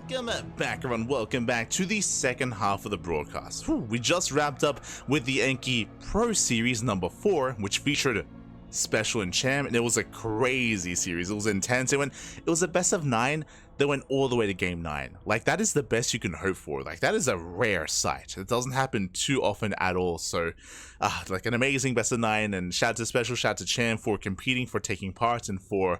Welcome back, everyone. Welcome back to the second half of the broadcast. We just wrapped up with the Enki Pro Series number 4, which featured Special and Champ, and it was a crazy series. It was intense. It was a best of 9 that went all the way to game 9. Like, that is the best you can hope for. Like, that is a rare sight. It doesn't happen too often at all. So like, an amazing best of 9, and shout out to Special, shout out to Champ for competing, for taking part, and for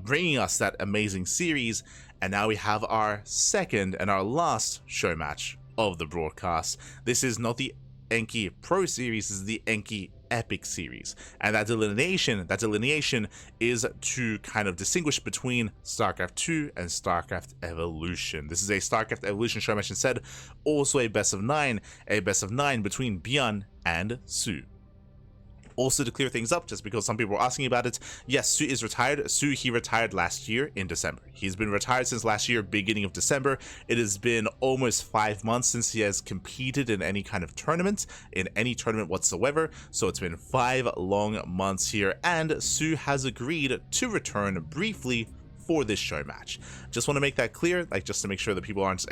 bringing us that amazing series. And now we have our second and our last show match of the broadcast. This is not the Enki Pro Series, this is the Enki Epic Series, and that delineation is to kind of distinguish between StarCraft 2 and StarCraft Evolution. This is a StarCraft Evolution show match instead, also a best of 9 between ByuN and soO. Also, to clear things up, just because some people are asking about it, yes, soO is retired. soO, he retired last year in December. He's been retired since last year, beginning of December. It has been almost 5 months since he has competed in any kind of tournament, whatsoever. So it's been 5 long months here, and soO has agreed to return briefly for this show match. Just want to make that clear, like, just to make sure that people aren't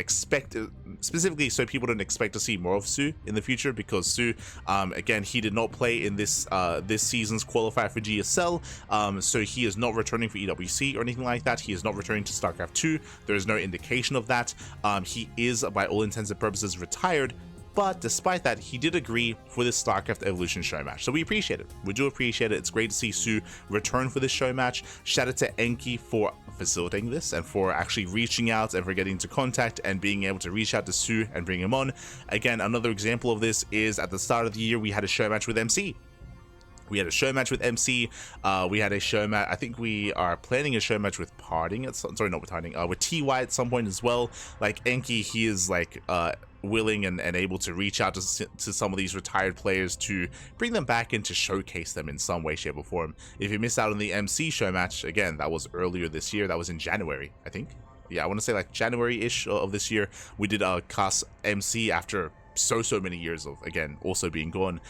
specifically so people don't expect to see more of soO in the future, because soO, again, he did not play in this this season's qualifier for GSL, so he is not returning for EWC or anything like that. He is not returning to StarCraft 2. There is no indication of that. He is, by all intents and purposes, retired. But despite that, he did agree for this StarCraft Evolution show match. So we appreciate it. We do appreciate it. It's great to see soO return for this show match. Shout out to Enki for facilitating this and for actually reaching out and for getting into contact and being able to reach out to soO and bring him on. Again, another example of this is at the start of the year, we had a show match with MC. We had a show match with MC. We had a show match. I think we are planning a show match with Parting. With TY at some point as well. Like, Enki, he is like willing and able to reach out to some of these retired players to bring them back and to showcase them in some way, shape, or form. If you missed out on the MC show match, again, that was earlier this year. That was in January, I think. Yeah, I want to say like January-ish of this year. We did cast MC after so many years of, again, also being gone.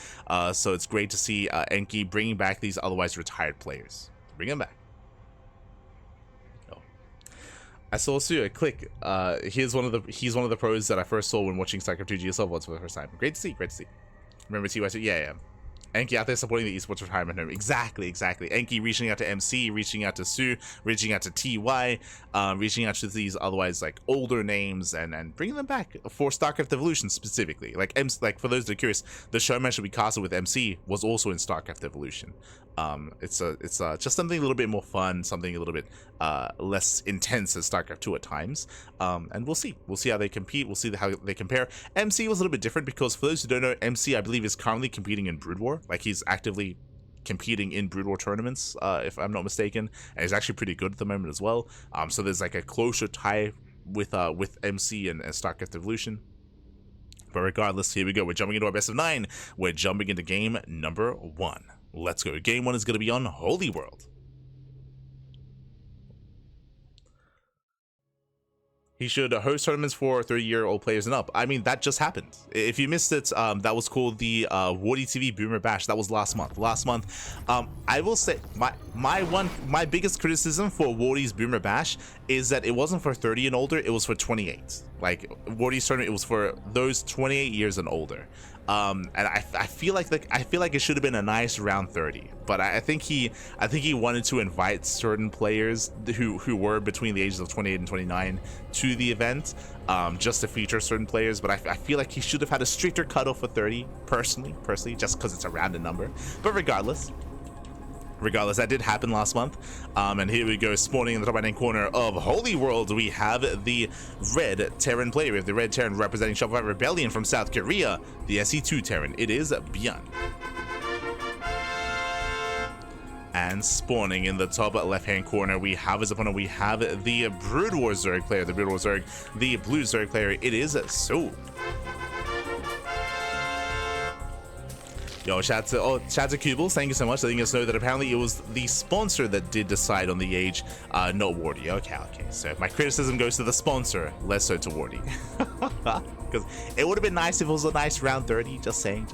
So it's great to see Enki bringing back these otherwise retired players. Bring them back. I saw soO click. He's one of the pros that I first saw when watching StarCraft 2 GSL VODs for the first time. Great to see. Remember TY? Yeah. Enki out there supporting the esports retirement home. Exactly. Enki reaching out to MC, reaching out to soO, reaching out to TY, reaching out to these otherwise like older names and bringing them back for StarCraft Evolution specifically. Like for those that are curious, the show match that we casted with MC was also in StarCraft Evolution. It's just something a little bit more fun, something a little bit less intense as StarCraft 2 at times. And we'll see how they compete. We'll see how they compare. MC was a little bit different because, for those who don't know, MC, I believe, is currently competing in Brood War. Like, he's actively competing in Brood War tournaments, if I'm not mistaken, and he's actually pretty good at the moment as well. So there's like a closer tie with MC and StarCraft Evolution. But regardless, here we go. We're jumping into our best of 9. We're jumping into game number 1. Let's go. Game 1 is going to be on Holy World. He should host tournaments for 30-year-old players and up. I mean, that just happened. If you missed it, that was called the Wardy TV Boomer Bash. That was last month. I will say my biggest criticism for Wardy's Boomer Bash is that it wasn't for 30 and older. It was for 28. Like, Wardy's tournament, it was for those 28 years and older. And I feel like it should have been a nice round 30, but I think he wanted to invite certain players who were between the ages of 28 and 29 to the event, just to feature certain players. But I feel like he should have had a stricter cutoff for 30, personally, just because it's a rounded number. But regardless, that did happen last month. And here we go, spawning in the top right hand corner of Holy World, we have the red Terran player. We have the red Terran representing Shopify Rebellion from South Korea, the SE2 Terran. It is ByuN. And spawning in the top left hand corner, we have his opponent. We have the Brood War Zerg player, the blue Zerg player. It is soO. Yo, shout out to Kubles, thank you so much. Letting us know that apparently it was the sponsor that did decide on the age, not Wardy. Okay. So my criticism goes to the sponsor, less so to Wardy. Because it would have been nice if it was a nice round 30. Just saying.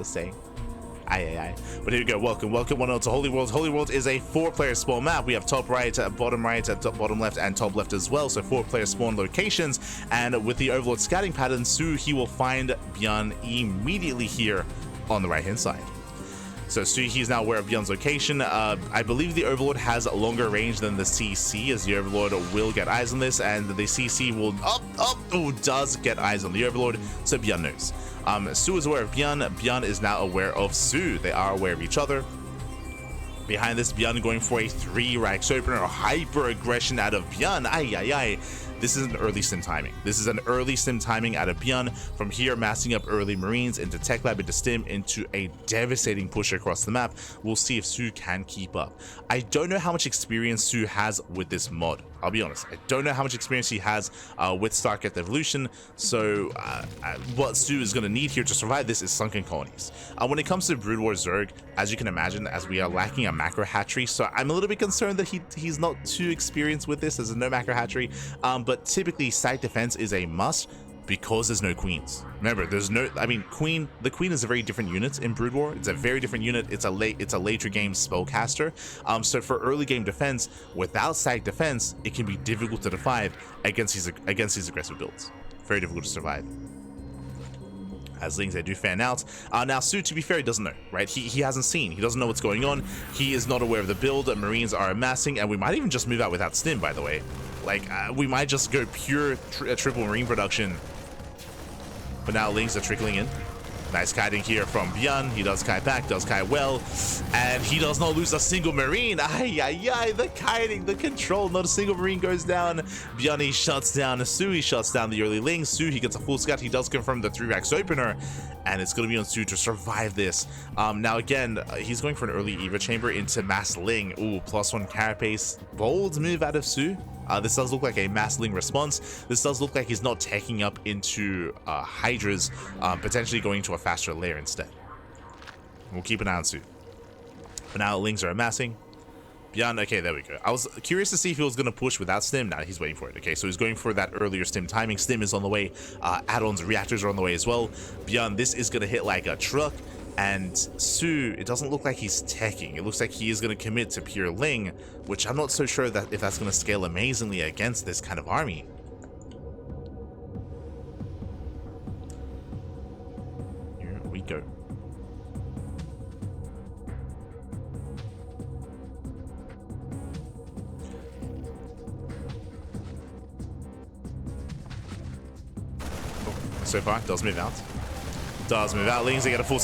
But here we go. Welcome one to Holy Worlds. Holy Worlds is a 4-player spawn map. We have top right, bottom left, and top left as well. So 4-player spawn locations. And with the Overlord scouting pattern, soO, he will find ByuN immediately here on the right-hand side. So soO, he's now aware of ByuN's location. I believe the Overlord has a longer range than the CC, as the Overlord will get eyes on this, and the CC will does get eyes on the Overlord, so ByuN knows. soO is aware of ByuN. ByuN is now aware of soO. They are aware of each other. Behind this, ByuN going for a 3-racks opener, a hyper aggression out of ByuN. This is an early sim timing. This is an early sim timing out of ByuN. From here, massing up early Marines into Tech Lab, into Stim, into a devastating push across the map. We'll see if soO can keep up. I don't know how much experience soO has with this mod. I'll be honest. I don't know how much experience he has with StarCraft Evolution. So what soO is going to need here to survive this is sunken colonies. When it comes to Brood War Zerg, as you can imagine, as we are lacking a macro hatchery, so I'm a little bit concerned that he's not too experienced with this. There's no macro hatchery. But typically site defense is a must because there's no queens. Remember, there's no, I mean, the queen is a very different unit in Brood War. It's a very different unit. It's a later game spellcaster. So for early game defense, without site defense, it can be difficult to defy against these aggressive builds. Very difficult to survive. As Lings, they do fan out. Now soO, to be fair, he doesn't know, right? He hasn't seen. He doesn't know what's going on. He is not aware of the build. Marines are amassing, and we might even just move out without Stim, by the way. Like, we might just go pure triple Marine production. But now Lings are trickling in. Nice kiting here from ByuN. He does kite back, does kite well, and he does not lose a single Marine. The kiting, the control, not a single Marine goes down. ByuN, he shuts down soO, he shuts down the early Lings. soO, he gets a full scout. He does confirm the 3-racks opener, and it's going to be on soO to survive this. Now again, he's going for an early Eva chamber into mass Ling. Ooh, +1 carapace. Bold move out of soO. This does look like a mass Ling response. This does look like he's not taking up into Hydras, potentially going to a faster layer instead. We'll keep an eye on soO. For now, Lings are amassing. ByuN, okay, there we go. I was curious to see if he was going to push without Stim. Now he's waiting for it. Okay, so he's going for that earlier Stim timing. Stim is on the way. Add-ons, reactors are on the way as well. ByuN, this is going to hit like a truck. And soO, it doesn't look like he's teching. It looks like he is going to commit to pure Ling, which I'm not so sure that if that's going to scale amazingly against this kind of army. Here we go. So far, does move out. Does move out. Lings, they get a full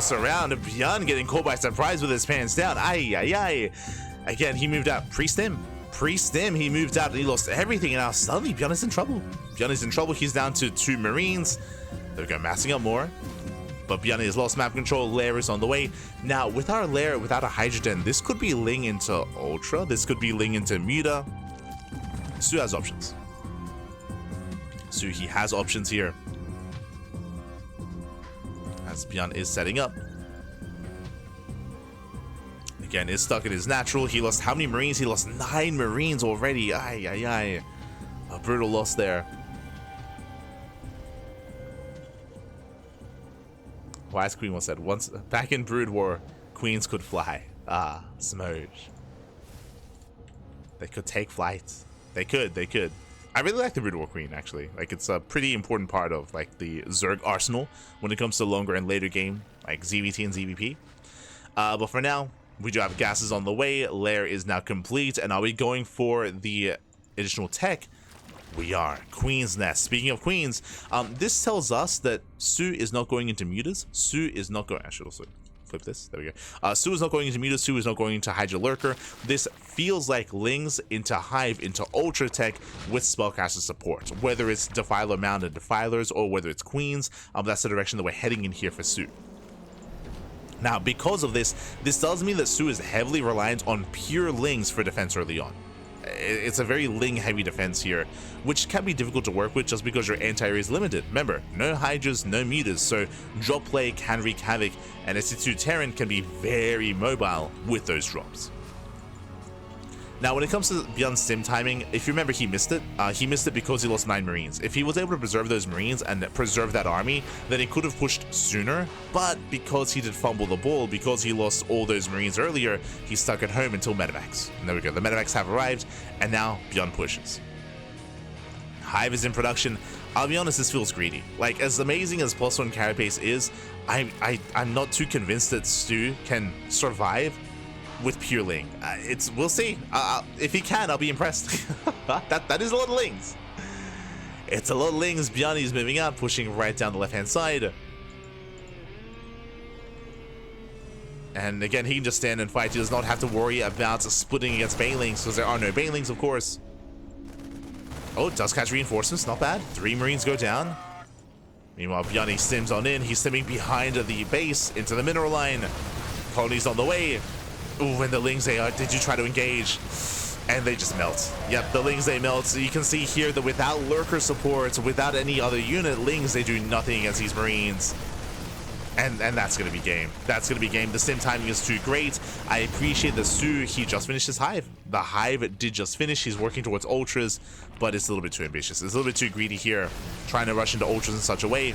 surround. ByuN getting caught by surprise with his pants down. Again, he moved out pre-Stim. Pre-Stim, he moved out and he lost everything, and now suddenly ByuN is in trouble. ByuN is in trouble. He's down to 2 Marines. There we go, massing up more. But ByuN has lost map control. Lair is on the way. Now, with our Lair, without a Hydrogen, this could be Ling into Ultra. This could be Ling into Muta. soO has options. soO, he has options here. As ByuN is setting up. Again, is stuck in his natural. He lost how many Marines? He lost 9 Marines already. A brutal loss there. Wise Queen once said, once back in Brood War, queens could fly. Smoge. They could take flight. They could. I really like the Brood War Queen, actually. Like, it's a pretty important part of, like, the Zerg arsenal when it comes to longer and later game, like ZvT and ZvP. But for now, we do have gases on the way. Lair is now complete. And are we going for the additional tech? We are. Queen's Nest. Speaking of queens, this tells us that soO is not going into mutas. soO is not going... I should also flip this. There we go. soO is not going into mutas. soO is not going into Hydra Lurker. This feels like Lings into Hive, into Ultra Tech with Spellcaster support. Whether it's Defiler mounted Defilers or whether it's Queens, that's the direction that we're heading in here for soO. Now, because of this does mean that soO is heavily reliant on pure Lings for defense early on. It's a very Ling heavy defense here, which can be difficult to work with just because your anti-area is limited. Remember, no Hydras, no mutas, so drop play can wreak havoc, and SC2 Terran can be very mobile with those drops. Now, when it comes to ByuN's sim timing, if you remember, he missed it. He missed it because he lost 9 Marines. If he was able to preserve those Marines and preserve that army, then he could have pushed sooner. But because he did fumble the ball, because he lost all those Marines earlier, he's stuck at home until medevacs. And there we go. The medevacs have arrived, and now ByuN pushes. Hive is in production. I'll be honest, this feels greedy. Like, as amazing as +1 carapace is, I'm not too convinced that soO can survive with pure Ling. We'll see. If he can, I'll be impressed. that is a lot of Lings. It's a lot of Lings. ByuN is moving up, pushing right down the left-hand side. And again, he can just stand and fight. He does not have to worry about splitting against Banelings, because there are no Banelings, of course. Oh, does catch reinforcements, not bad. 3 Marines go down. Meanwhile, ByuN sims on in. He's simming behind the base into the mineral line. Colony's on the way. Ooh, and the Lings, they do try to engage. And they just melt. Yep, the Lings, they melt. So you can see here that without lurker support, without any other unit, Lings, they do nothing against these Marines. And that's going to be game. That's going to be game. The sim timing is too great. I appreciate that soO, he just finished his Hive. The Hive did just finish. He's working towards Ultras, but it's a little bit too ambitious. It's a little bit too greedy here, trying to rush into Ultras in such a way.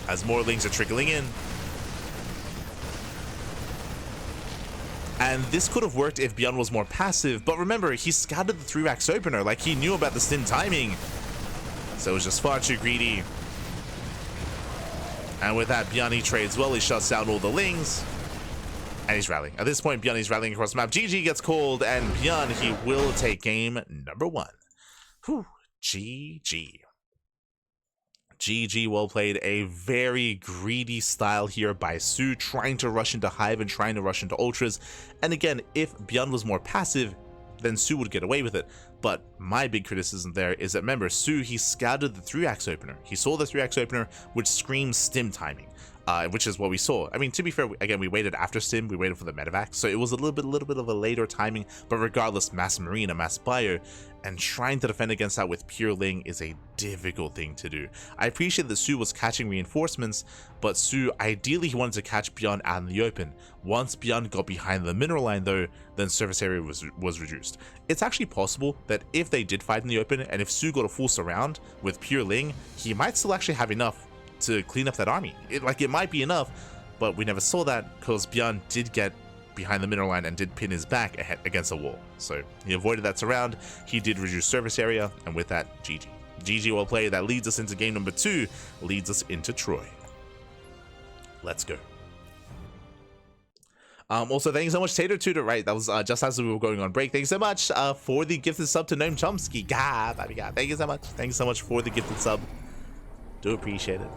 As more Lings are trickling in. And this could have worked if ByuN was more passive, but remember, he scouted the 3-Rax opener. Like, he knew about the sim timing. So it was just far too greedy. And with that, ByuN, he trades well. He shuts down all the Lings. And he's rallying. At this point, ByuN is rallying across the map. GG gets called, and ByuN, he will take game number 1. Whew. GG. GG, well played. A very greedy style here by soO, trying to rush into Hive and trying to rush into Ultras. And again, if ByuN was more passive, then soO would get away with it. But my big criticism there is that, remember, soO, he scouted the 3-Axe opener. He saw the 3-Axe opener, which screams stim timing, which is what we saw. I mean, to be fair, again, we waited after stim, we waited for the medevac, so it was a little bit of a later timing, but regardless, mass Marine, mass Bio, and trying to defend against that with pure Ling is a difficult thing to do. I appreciate that soO was catching reinforcements, but soO, ideally, he wanted to catch ByuN out in the open. Once ByuN got behind the mineral line, though, then surface area was reduced. It's actually possible that if they did fight in the open, and if soO got a full surround with pure Ling, he might still actually have enough to clean up that army. It might be enough, but we never saw that because ByuN did get behind the mineral line and did pin his back against a wall. So he avoided that surround. He did reduce surface area, and with that, GG. GG, well played. That leads us into game number 2, leads us into Troy. Let's go. Also, thank you so much, Tater Tutor, right? That was just as we were going on break. Thank you so much for the gifted sub to Gnome Chomsky. God, thank you so much. Thank you so much for the gifted sub. Do appreciate it.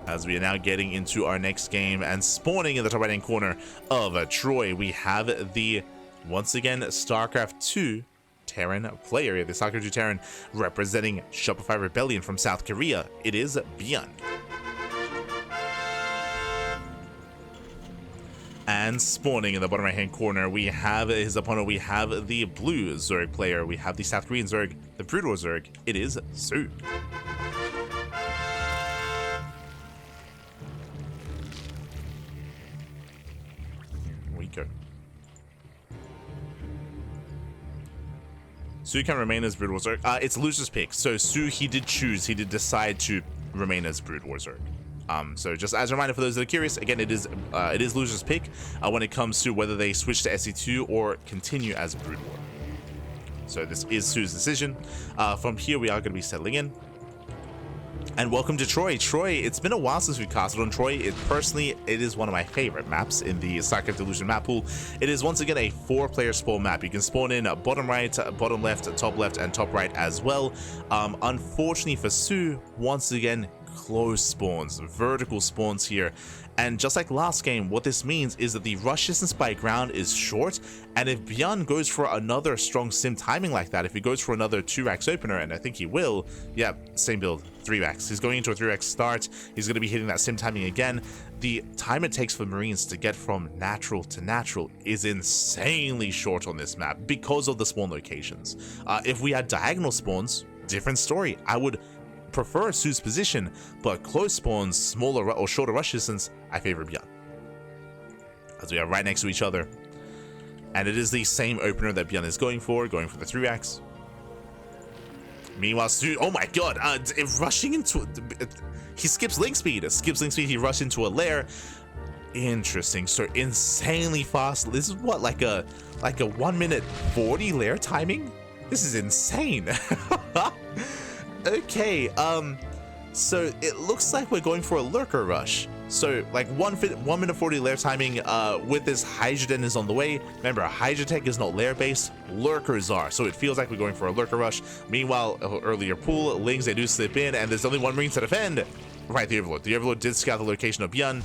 As we are now getting into our next game and spawning in the top right hand corner of Troy, we have the, once again, StarCraft 2 Terran player. The StarCraft 2 Terran representing Shopify Rebellion from South Korea. It is ByuN. And spawning in the bottom right hand corner, we have his opponent. We have the blue Zerg player. We have the South Korean Zerg, the Brood War Zerg. It is soO. Go. soO can remain as Brood War Zerg. It's loser's pick. So soO, he did decide to remain as Brood War Zerg. So just as a reminder for those that are curious, again, it is loser's pick when it comes to whether they switch to SC2 or continue as Brood War. So this is soO's decision. From here, we are going to be settling in. And welcome to Troy. Troy, it's been a while since we casted on Troy. Personally, it is one of my favorite maps in the StarCraft Illusion map pool. It is once again a 4-player spawn map. You can spawn in bottom right, bottom left, and top right as well. Unfortunately for soO, once again, close spawns, vertical spawns here. And just like last game, what this means is that the rush distance by ground is short, and if ByuN goes for another strong sim timing like that, if he goes for another 2-Rax opener, and I think he will, yeah, same build, 3-Rax. He's going into a 3-Rax start, he's going to be hitting that sim timing again. The time it takes for Marines to get from natural to natural is insanely short on this map because of the spawn locations. If we had diagonal spawns, different story. I would prefer soO's position, but close spawns, smaller or shorter rush distance, I favor ByuN. As we are right next to each other. And it is the same opener that ByuN is going for the 3x. Meanwhile, soO, oh my god, rushing into... he skips link speed. He rushed into a lair. Interesting. So insanely fast. This is what, like a 1 minute 40 lair timing? This is insane. Okay, so it looks like we're going for a lurker rush. So like 1 minute 40 lair timing with this Hydrogen is on the way. Remember, Hydra tech is not lair based, lurkers are. So it feels like we're going for a lurker rush. Meanwhile, earlier pool, Lings, they do slip in and there's only 1 Marine to defend. Right, the Overlord. The Overlord did scout the location of ByuN.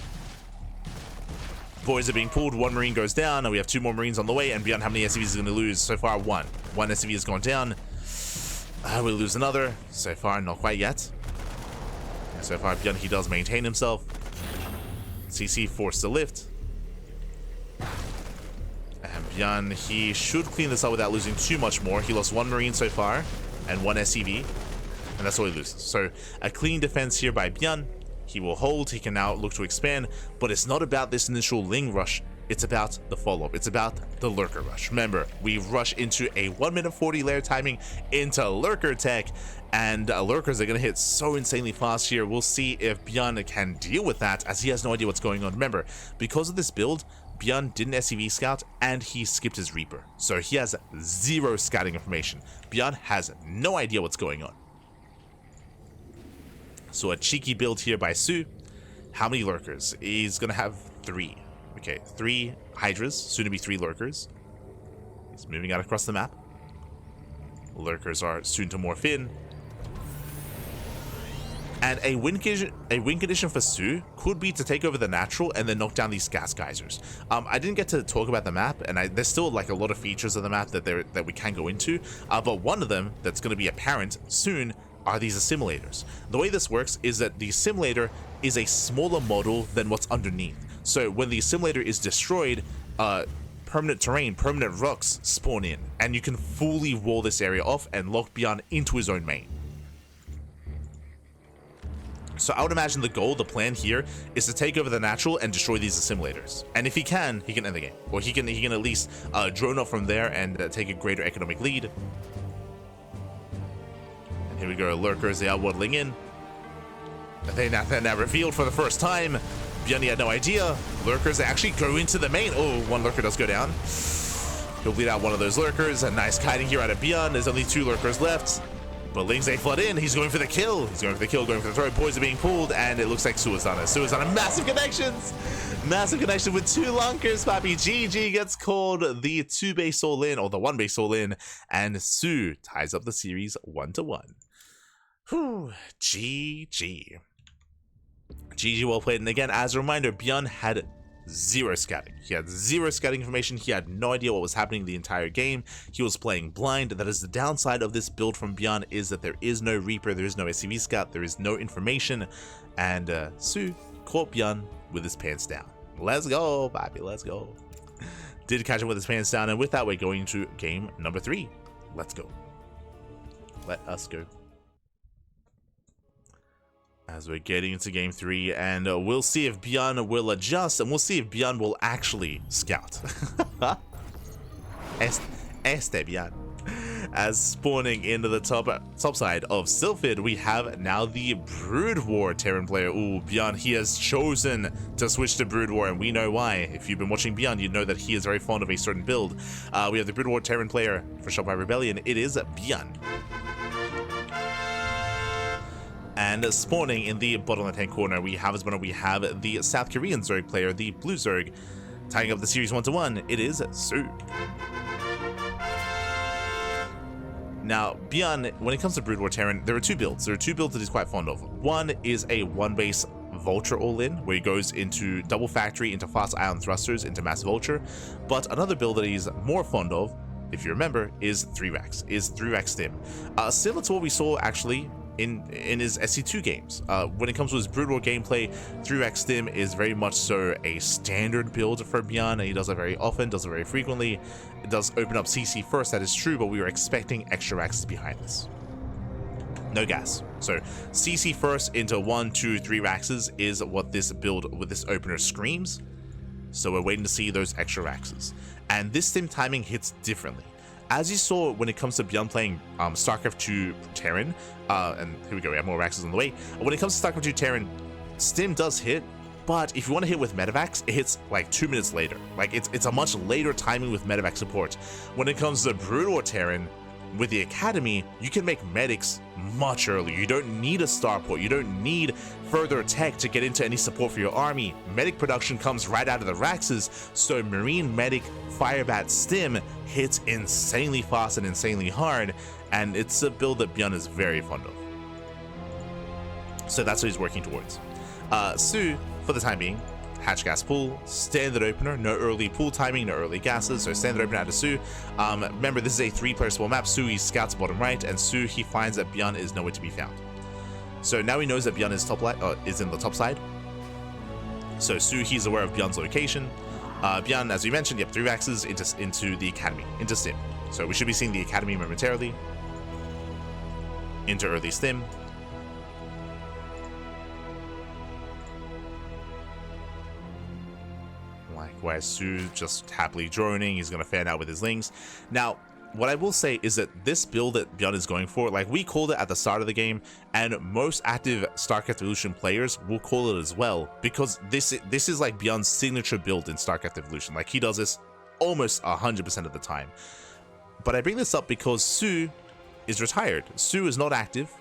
Boys are being pulled, 1 Marine goes down, and we have 2 more Marines on the way, and ByuN, how many SCVs is going to lose? So far, 1. 1 SCV has gone down. We'll lose another. So far, not quite yet. And so far, ByuN, he does maintain himself. CC forced to lift. And ByuN, he should clean this up without losing too much more. He lost 1 Marine so far, and 1 SCV. And that's all he loses. So, a clean defense here by ByuN. He will hold, he can now look to expand, but it's not about this initial Ling rush, it's about the follow-up, it's about the lurker rush. Remember, we rush into a 1 minute 40 lair timing into lurker tech, and lurkers are going to hit so insanely fast here. We'll see if ByuN can deal with that, as he has no idea what's going on. Remember, because of this build, ByuN didn't SCV scout, and he skipped his Reaper, so he has 0 scouting information. ByuN has no idea what's going on. So a cheeky build here by soO. How many lurkers? He's going to have 3. Okay, 3 Hydras, soon to be 3 lurkers. He's moving out across the map. Lurkers are soon to morph in. And a win condition for soO could be to take over the natural and then knock down these gas geysers. I didn't get to talk about the map, and there's still like a lot of features of the map that we can go into. But one of them that's going to be apparent soon are these assimilators. The way this works is that the assimilator is a smaller model than what's underneath. So when the assimilator is destroyed, permanent terrain, permanent rocks spawn in, and you can fully wall this area off and lock ByuN into his own main. So I would imagine the goal, the plan here, is to take over the natural and destroy these assimilators. And if he can end the game, or he can at least drone up from there and take a greater economic lead. Here we go, lurkers, they are waddling in. They're now revealed for the first time. ByuN had no idea. Lurkers, they actually go into the main. Oh, 1 lurker does go down. He'll bleed out 1 of those lurkers. A nice kiting here out of ByuN. There's only 2 lurkers left. But Lings, they flood in. He's going for the kill. He's going for the kill, going for the throw. Boys are being pulled, and it looks like soO is on it. soO is on a massive connections. Massive connection with 2 lunkers, Papi. GG gets called the 2 base all in, or the 1 base all in, and soO ties up the series 1-1. Whew, GG. GG, well played. And again, as a reminder, ByuN had 0 scouting. He had 0 scouting information. He had no idea what was happening the entire game. He was playing blind. That is the downside of this build from ByuN, is that there is no Reaper, there is no SCV scout, there is no information. And soO caught ByuN with his pants down. Let's go, Papi, let's go. Did catch him with his pants down, and with that, we're going to game number 3. Let's go. Let us go. As we're getting into game 3, and we'll see if ByuN will adjust, and we'll see if ByuN will actually scout. Este ByuN. As spawning into the top side of Sylphid, we have now the Brood War Terran player. Ooh, ByuN, he has chosen to switch to Brood War, and we know why. If you've been watching ByuN, you know that he is very fond of a certain build. We have the Brood War Terran player for Shopify Rebellion. It is ByuN. And spawning in the bottom left-hand corner, we have the South Korean Zerg player, the Blue Zerg, tying up the series 1-1. It is soO. Now, ByuN, when it comes to Brood War Terran, there are 2 builds. There are 2 builds that he's quite fond of. One is a 1 base Vulture all-in, where he goes into double factory, into fast ion thrusters, into mass Vulture. But another build that he's more fond of, if you remember, is 3-Rack Stim. Similar to what we saw actually in his SC2 games. When it comes to his Brood War gameplay, 3-Rack Stim is very much so a standard build for ByuN, and he does it very often, does it very frequently. It does open up CC first, that is true, but we were expecting extra racks behind this. No gas. So CC first into 1, 2, 3 racks is what this build with this opener screams. So we're waiting to see those extra Raxes. And this stim timing hits differently. As you saw when it comes to ByuN playing StarCraft 2 Terran, and here we go, we have more Raxes on the way. When it comes to StarCraft 2 Terran, stim does hit, but if you want to hit with Medivacs, it hits like 2 minutes later. Like it's a much later timing with Medivac support. When it comes to Brood or Terran, with the Academy, you can make medics much earlier. You don't need a starport. You don't need further tech to get into any support for your army. Medic production comes right out of the Raxes, so Marine Medic Firebat Stim hits insanely fast and insanely hard, and it's a build that ByuN is very fond of. So that's what he's working towards. soO, for the time being, hatch gas pool, standard opener, no early pool timing, no early gases, so standard opener out of soO. Remember, this is a 3-player small map. soO, he scouts bottom right, and soO, he finds that ByuN is nowhere to be found. So now he knows that ByuN is in the top side. So soO, he's aware of ByuN's location. ByuN, as we mentioned, 3 Raxes into the Academy, into Stim. So we should be seeing the Academy momentarily. Into early Stim. Likewise, soO just happily droning. He's going to fan out with his Lings. Now, what I will say is that this build that ByuN is going for, like we called it at the start of the game, and most active StarCraft Evolution players will call it as well, because this is like ByuN's signature build in StarCraft Evolution. Like he does this almost 100% of the time. But I bring this up because soO is retired. soO is not active.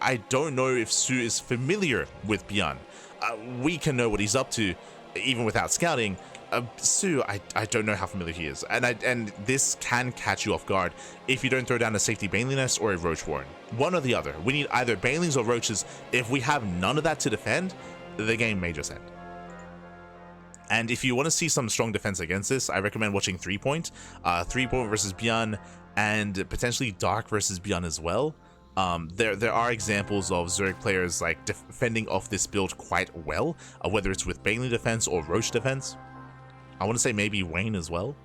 I don't know if soO is familiar with ByuN. We can know what he's up to, even without scouting. soO, I don't know how familiar he is, and this can catch you off guard if you don't throw down a safety Baneling Nest or a Roach Warren. One or the other. We need either Banelings or Roaches. If we have none of that to defend, the game may just end. And if you want to see some strong defense against this, I recommend watching 3 Point. 3 Point versus ByuN, and potentially Dark versus ByuN as well. There are examples of Zerg players like defending off this build quite well, whether it's with Baneling defense or Roach defense. I want to say maybe Wayne as well.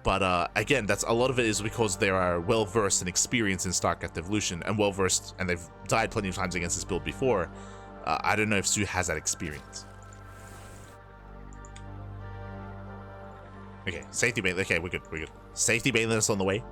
But again, that's a lot of it is because they are well versed and experienced in StarCraft Evolution, and well versed, and they've died plenty of times against this build before. I don't know if soO has that experience. Okay, safety Baneling. Okay, we're good. Safety Baneling is on the way.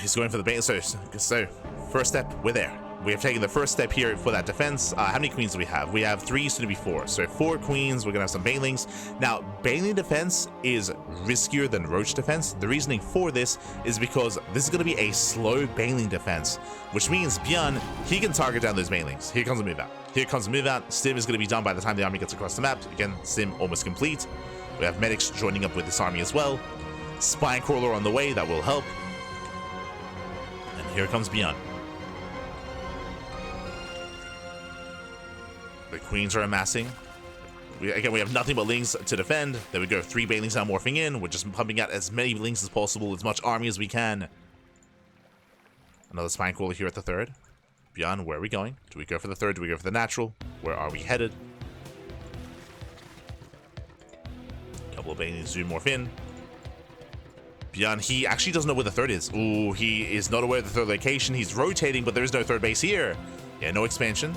He's going for the Baneling. So first step, we're there. We have taken the first step here for that defense. How many queens do we have? We have 3, soon to be 4. So 4 queens, we're gonna have some Banelings. Now, Baneling defense is riskier than Roach defense. The reasoning for this is because this is gonna be a slow Baneling defense, which means ByuN, he can target down those Banelings. Here comes a move out. Here comes a move out. Stim is gonna be done by the time the army gets across the map. Again, Stim almost complete. We have medics joining up with this army as well. Spine Crawler on the way, that will help. And here comes ByuN. The queens are amassing. Again, we have nothing but Lings to defend. There we go, 3 Banelings now morphing in. We're just pumping out as many Lings as possible, as much army as we can. Another Spine Crawler here at the 3rd. ByuN, where are we going? Do we go for the 3rd? Do we go for the natural? Where are we headed? Couple of Banelings do morph in. ByuN, he actually doesn't know where the 3rd is. Ooh, he is not aware of the 3rd location. He's rotating, but there is no 3rd base here. Yeah, no expansion.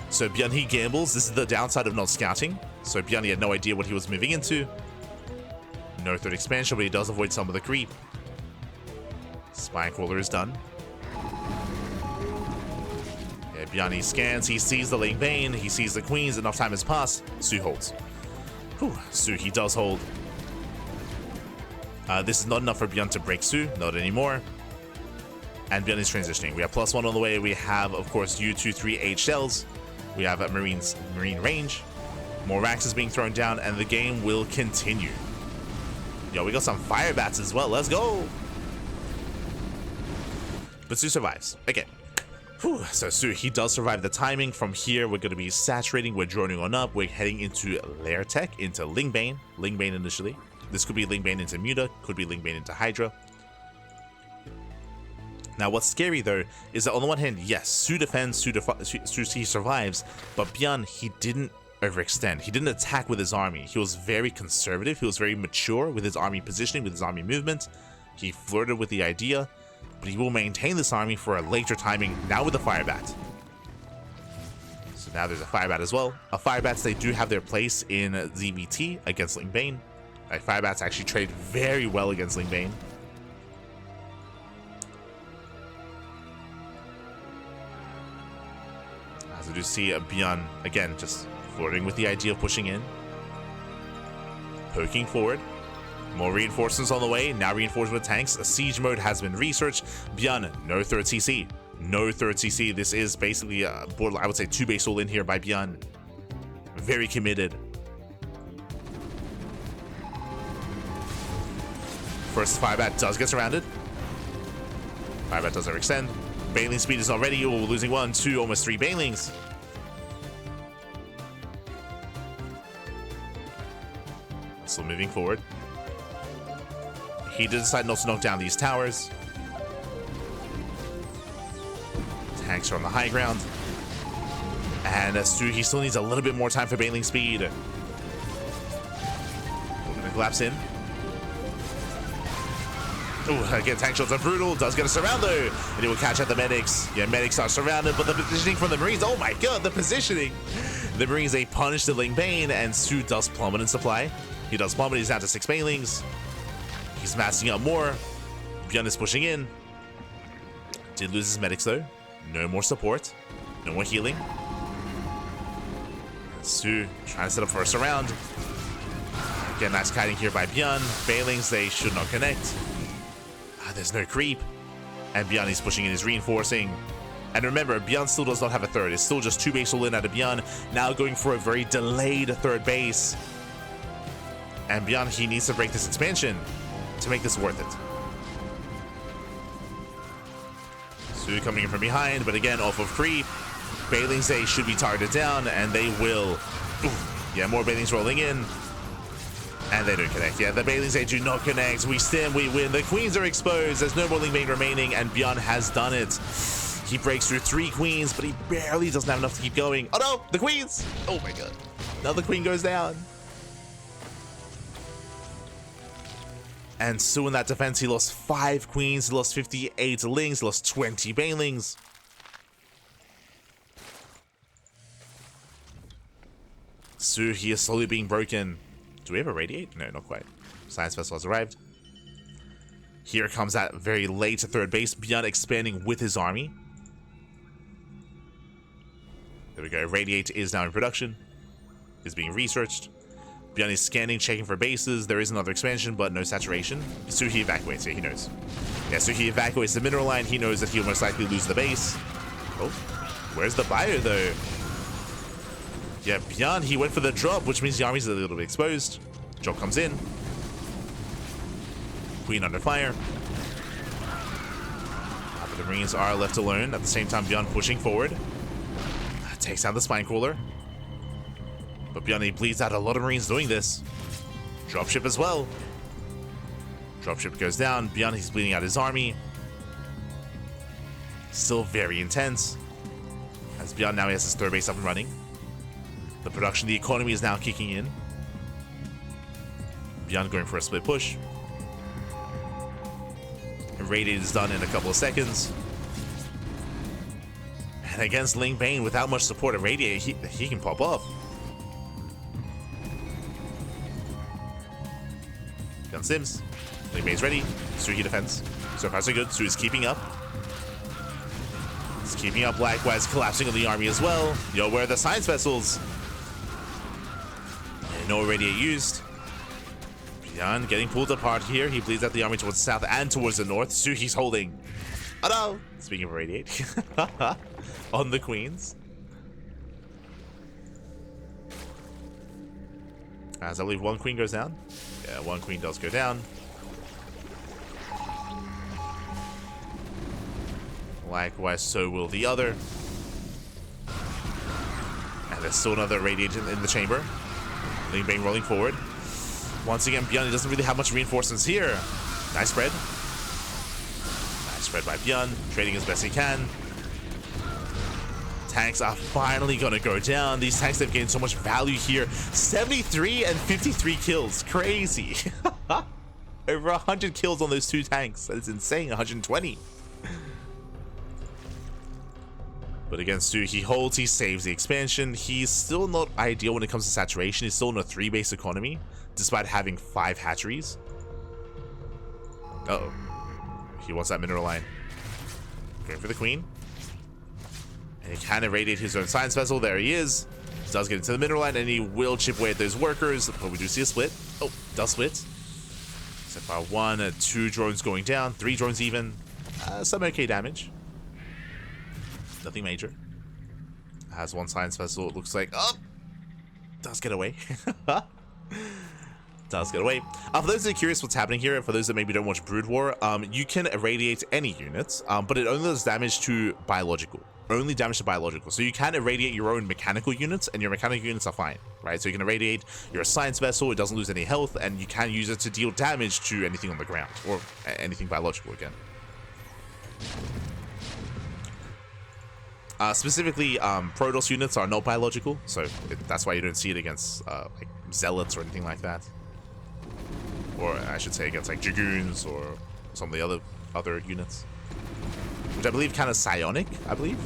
So ByuN, he gambles. This is the downside of not scouting. So ByuN, he had no idea what he was moving into. No 3rd expansion, but he does avoid some of the creep. Spine Crawler is done. Yeah, ByuN, he scans. He sees the lane Bane. He sees the queens. Enough time has passed. soO holds. Whew, soO, he does hold. This is not enough for ByuN to break soO. Not anymore. And ByuN is transitioning. We have +1 on the way. We have, of course, U-23H shells. We have a marine range. More Raxes being thrown down, and the game will continue. Yo, we got some fire bats as well. Let's go. But soO survives. Okay. Whew. So soO, he does survive the timing. From here, we're going to be saturating. We're droning on up. We're heading into Lair Tech, into Lingbane. Lingbane initially. This could be Lingbane into Muta. Could be Lingbane into Hydra. Now, what's scary, though, is that on the one hand, yes, soO defends, soO he survives, but ByuN, he didn't overextend. He didn't attack with his army. He was very conservative. He was very mature with his army positioning, with his army movement. He flirted with the idea, but he will maintain this army for a later timing, now with the Firebat. So now there's a Firebat as well. Firebats, they do have their place in ZvT against Ling Bane. Firebats actually trade very well against Ling Bane. As I do see ByuN, again, just flirting with the idea of pushing in. Poking forward. More reinforcements on the way. Now reinforcement with tanks. A siege mode has been researched. ByuN, no third CC. No third CC. This is basically a borderline, I would say, 2 base all in here by ByuN. Very committed. First Firebat does get surrounded. Firebat does overextend. Baneling speed is not ready. Oh, we're losing 1, 2, almost 3 Banelings. Still moving forward. He did decide not to knock down these towers. Tanks are on the high ground. And soO, he still needs a little bit more time for Baneling speed. We're gonna collapse in. Ooh, again, tank shots are brutal. Does get a surround though, and he will catch out the medics. Yeah, medics are surrounded, but the positioning from the Marines, oh my god, the positioning. The Marines, they punish the Ling Bane, and soO does plummet in supply. He does plummet, he's down to 6 Banelings. He's massing up more. ByuN is pushing in. Did lose his medics though. No more support. No more healing. soO trying to set up for a surround. Again, nice kiting here by ByuN. Banelings, they should not connect. There's no creep. And ByuN is pushing in, is reinforcing. And remember, ByuN still does not have a third. It's still just 2 base all in out of ByuN. Now going for a very delayed third base. And ByuN, he needs to break this expansion to make this worth it. soO coming in from behind, but again, off of creep. Banelings, they should be targeted down, and they will. Ooh, yeah, more Banelings rolling in. And they don't connect. Yeah, the Banelings, they do not connect. We stem, we win. The Queens are exposed. There's no more Ling Bane remaining, and ByuN has done it. He breaks through 3 Queens, but he barely doesn't have enough to keep going. Oh no, the Queens! Oh my god. Another Queen goes down. And soO in that defense, he lost 5 Queens, he lost 58 Lings, he lost 20 Banelings. soO, he is slowly being broken. Do we have a radiate? No, not quite. Science Vessel has arrived. Here comes that very late third base. ByuN expanding with his army. There we go. Radiate is now in production. Is being researched. ByuN is scanning, checking for bases. There is another expansion, but no saturation. soO, he evacuates. Yeah, he knows. Yeah, so he evacuates the mineral line. He knows that he'll most likely lose the base. Oh, where's the buyer though? Yeah, ByuN, he went for the drop, which means the army's a little bit exposed. Drop comes in. Queen under fire. But the Marines are left alone. At the same time, ByuN pushing forward. Takes down the Spine Crawler. But ByuN, he bleeds out a lot of Marines doing this. Dropship as well. Dropship goes down. ByuN, he's bleeding out his army. Still very intense. As ByuN now he has his third base up and running. The production, the economy is now kicking in. ByuN going for a split push. Radiate is done in a couple of seconds. And against Ling Bane, without much support of Radiate, he can pop off. ByuN sims. Ling Bane's ready. soO, he defends. So far so good. soO is keeping up. He's keeping up, likewise collapsing on the army as well. Yo, where are the science vessels? No radiate used. ByuN getting pulled apart here. He bleeds out the army towards the south and towards the north. soO, he's holding. Oh no! Speaking of radiate. On the Queens. As I believe 1 Queen goes down. Yeah, 1 Queen does go down. Likewise, so will the other. And there's still another radiate in the chamber. Ling Bane rolling forward. Once again, ByuN, he doesn't really have much reinforcements here. Nice spread. Nice spread by ByuN. Trading as best he can. Tanks are finally going to go down. These tanks have gained so much value here. 73 and 53 kills. Crazy. Over 100 kills on those 2 tanks. That is insane. 120. But again, soO, he holds, he saves the expansion. He's still not ideal when it comes to saturation. He's still in a 3-base economy, despite having 5 hatcheries. Uh-oh. He wants that mineral line. Going for the queen. And he can irradiate his own science vessel. There he is. He does get into the mineral line, and he will chip away at those workers. But we do see a split. Oh, does split. Except by 1, 2 drones going down, 3 drones even. Some okay damage. Nothing major. Has 1 science vessel, it looks like. Oh! Does get away. Does get away. For those that are curious what's happening here, for those that maybe don't watch Brood War, you can irradiate any units, but it only does damage to biological. Only damage to biological. So you can irradiate your own mechanical units, and your mechanical units are fine, right? So you can irradiate your science vessel, it doesn't lose any health, and you can use it to deal damage to anything on the ground, or anything biological again. Specifically, Protoss units are not biological, so that's why you don't see it against like Zealots or anything like that. Or I should say against like Dragoons or some of the other units. Which I believe kind of psionic, I believe.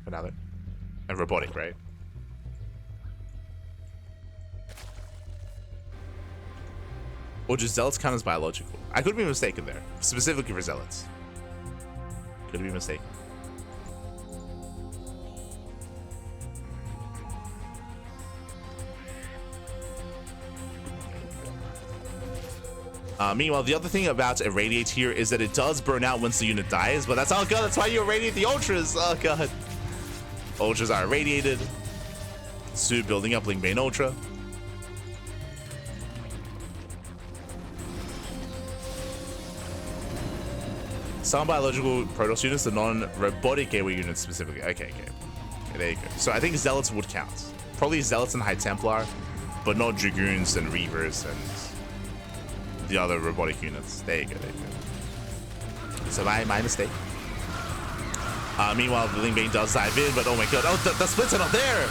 Another. And robotic, right? Or just Zealots count as biological? I could be mistaken there. Specifically for Zealots. Could be mistaken. Meanwhile, the other thing about Irradiate here is that it does burn out once the unit dies, but that's, oh god, that's why you irradiate the Ultras! Oh god. Ultras are irradiated. soO building up Lingbane Ultra. Some biological Protoss units, the non-robotic gateway units specifically. Okay, there you go. So I think Zealots would count. Probably Zealots and High Templar, but not Dragoons and Reavers and the other robotic units. There you go. So my mistake. Meanwhile, the Lingbane does dive in, but oh my god, oh, the splits are not there!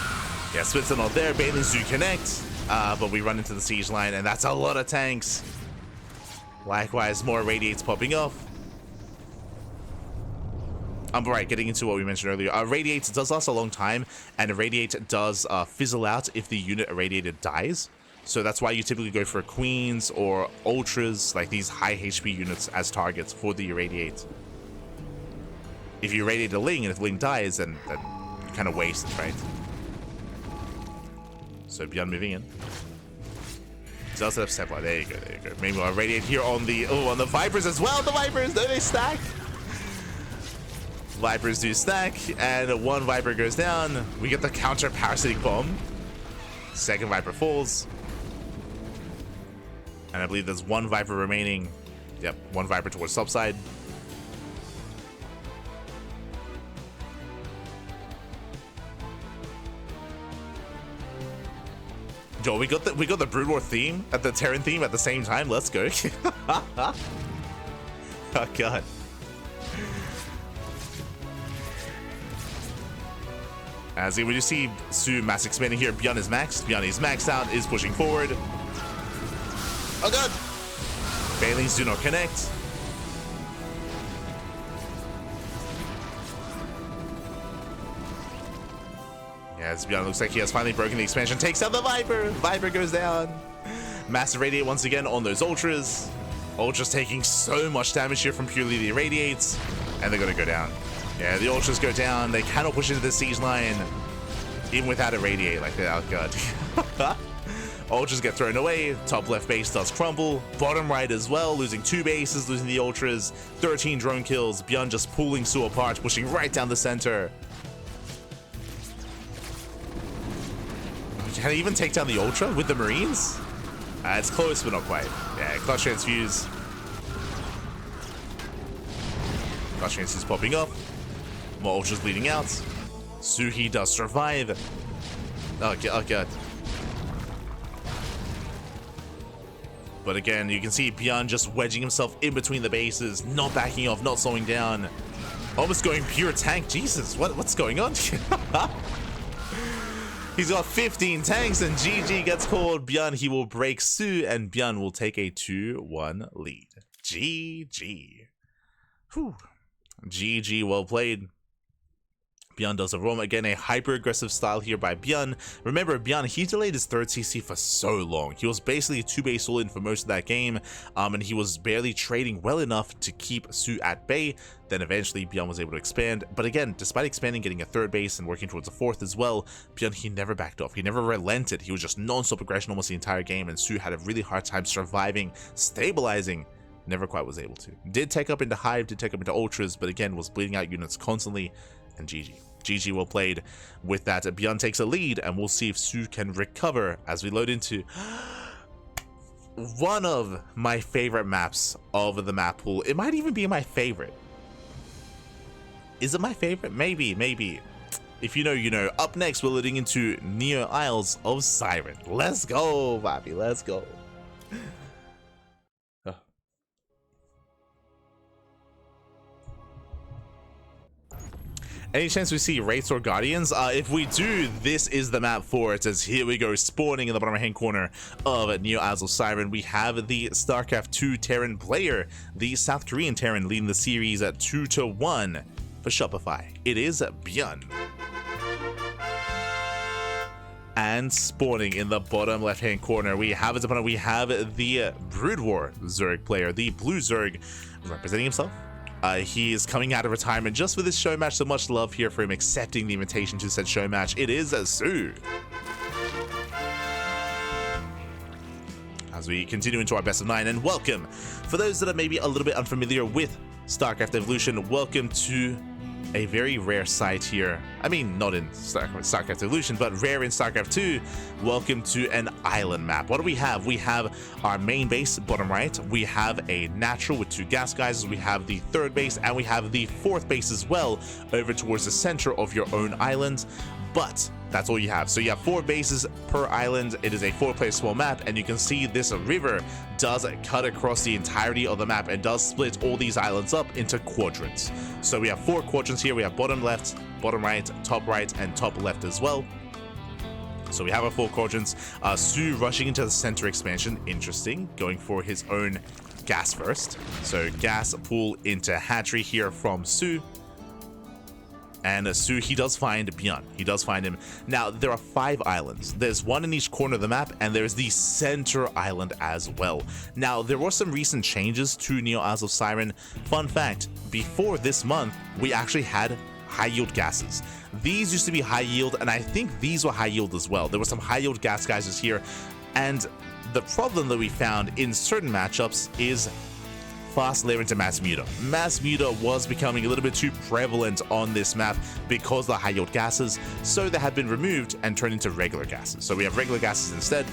Yeah, splits are not there, Banelings do connect, but we run into the siege line, and that's a lot of tanks. Likewise, more Radiates popping off. Right, getting into what we mentioned earlier, Radiate does last a long time, and Irradiate does fizzle out if the unit irradiated dies. So that's why you typically go for Queens or Ultras, like these high HP units as targets for the Irradiate. If you irradiate a Ling, and if Ling dies, then you kind of waste it, right? So ByuN moving in. Does have Templar. There you go. Maybe we'll Irradiate here on the Vipers as well. The Vipers, no, they stack. Vipers do stack, and 1 Viper goes down. We get the counter parasitic bomb. 2nd Viper falls. And I believe there's 1 Viper remaining. Yep, 1 Viper towards top side. Yo, we got the Brood War theme at the Terran theme at the same time. Let's go. Oh god. As we just see soO mass expanding here, ByuN is maxed. ByuN is maxed out, is pushing forward. Oh god! Banelings do not connect. Yeah, as ByuN looks like he has finally broken the expansion, takes out the Viper. Viper goes down. Massive Radiate once again on those Ultras. Ultras taking so much damage here from purely the Irradiates, and they're gonna go down. Yeah, the Ultras go down. They cannot push into the siege line, even without a Radiate like that. Oh god. Ultras get thrown away. Top left base does crumble. Bottom right as well, losing 2 bases, losing the Ultras. 13 drone kills. ByuN just pulling soO apart, pushing right down the center. Can he even take down the Ultra with the Marines? It's close, but not quite. Yeah, Clutch Transfuse. Clutch Transfuse popping up. More Ultras bleeding out. soO does survive. Oh god. But again, you can see ByuN just wedging himself in between the bases, not backing off, not slowing down. Almost going pure tank. Jesus, what's going on? He's got 15 tanks, and GG gets called. ByuN, he will break soO, and ByuN will take a 2-1 lead. GG. Whew. GG, well played. ByuN does a roam. Again, a hyper-aggressive style here by ByuN. Remember, ByuN, he delayed his third CC for so long. He was basically 2-base all-in for most of that game, and he was barely trading well enough to keep soO at bay. Then eventually, ByuN was able to expand. But again, despite expanding, getting a third base, and working towards a fourth as well, ByuN, he never backed off. He never relented. He was just non-stop aggression almost the entire game, and soO had a really hard time surviving, stabilizing. Never quite was able to. Did take up into Hive, did take up into Ultras, but again, was bleeding out units constantly, and GG. GG, well played. With that, ByuN takes a lead, and we'll see if soO can recover as we load into one of my favorite maps of the map pool. It might even be my favorite. Is it my favorite? Maybe, maybe. If you know, you know. Up next, we're loading into Neo Isles of Siren. Let's go, Bobby. Let's go. Any chance we see Wraiths or Guardians? If we do, this is the map for it, as here we go, spawning in the bottom right hand corner of Neo Isles of Siren. We have the StarCraft 2 Terran player, the South Korean Terran, leading the series at 2-1 for Shopify. It is ByuN. And spawning in the bottom left hand corner, we have his opponent. We have the Brood War Zerg player, the blue Zerg, representing himself. He is coming out of retirement just for this show match, so much love here for him accepting the invitation to said show match. It is soO. As we continue into our best of 9, and welcome. For those that are maybe a little bit unfamiliar with StarCraft Evolution, welcome to a very rare sight here. I mean, not in StarCraft Evolution, but rare in StarCraft 2. Welcome to an island map. What do we have? We have our main base, bottom right. We have a natural with 2 gas geysers. We have the third base, and we have the fourth base as well, over towards the center of your own island. But that's all you have. So you have 4 bases per island. It is a 4-player small map, and you can see this river does cut across the entirety of the map and does split all these islands up into quadrants. So we have 4 quadrants here. We have bottom left, bottom right, and top left as well. So we have our 4 quadrants. soO rushing into the center expansion. Interesting. Going for his own gas first. So gas pull into hatchery here from soO. And soO, he does find ByuN. He does find him. Now, there are 5 islands. There's 1 in each corner of the map, and there's the center island as well. Now, there were some recent changes to Neo Isles of Siren. Fun fact, before this month, we actually had high yield gases. These used to be high yield, and I think these were high yield as well. There were some high yield gas geysers here, and the problem that we found in certain matchups is fast layer into mass muta. Mass muta was becoming a little bit too prevalent on this map because of the high yield gases, so they have been removed and turned into regular gases. So we have regular gases instead.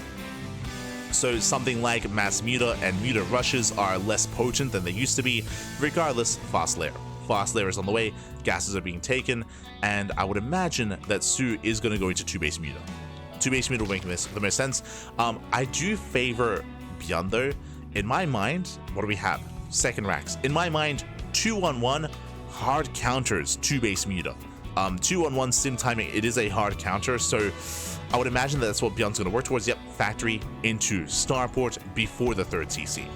So something like mass muta and muta rushes are less potent than they used to be. Regardless, fast layer. Fast layer is on the way, gases are being taken, and I would imagine that soO is going to go into 2-base muta. 2-base muta will make the most sense. I do favor ByuN though. In my mind, what do we have? Second racks. In my mind, 2-on-1 hard counters 2-base muta. 2-on-1 sim timing, it is a hard counter, so I would imagine that that's what ByuN's going to work towards. Yep, factory into starport before the third CC.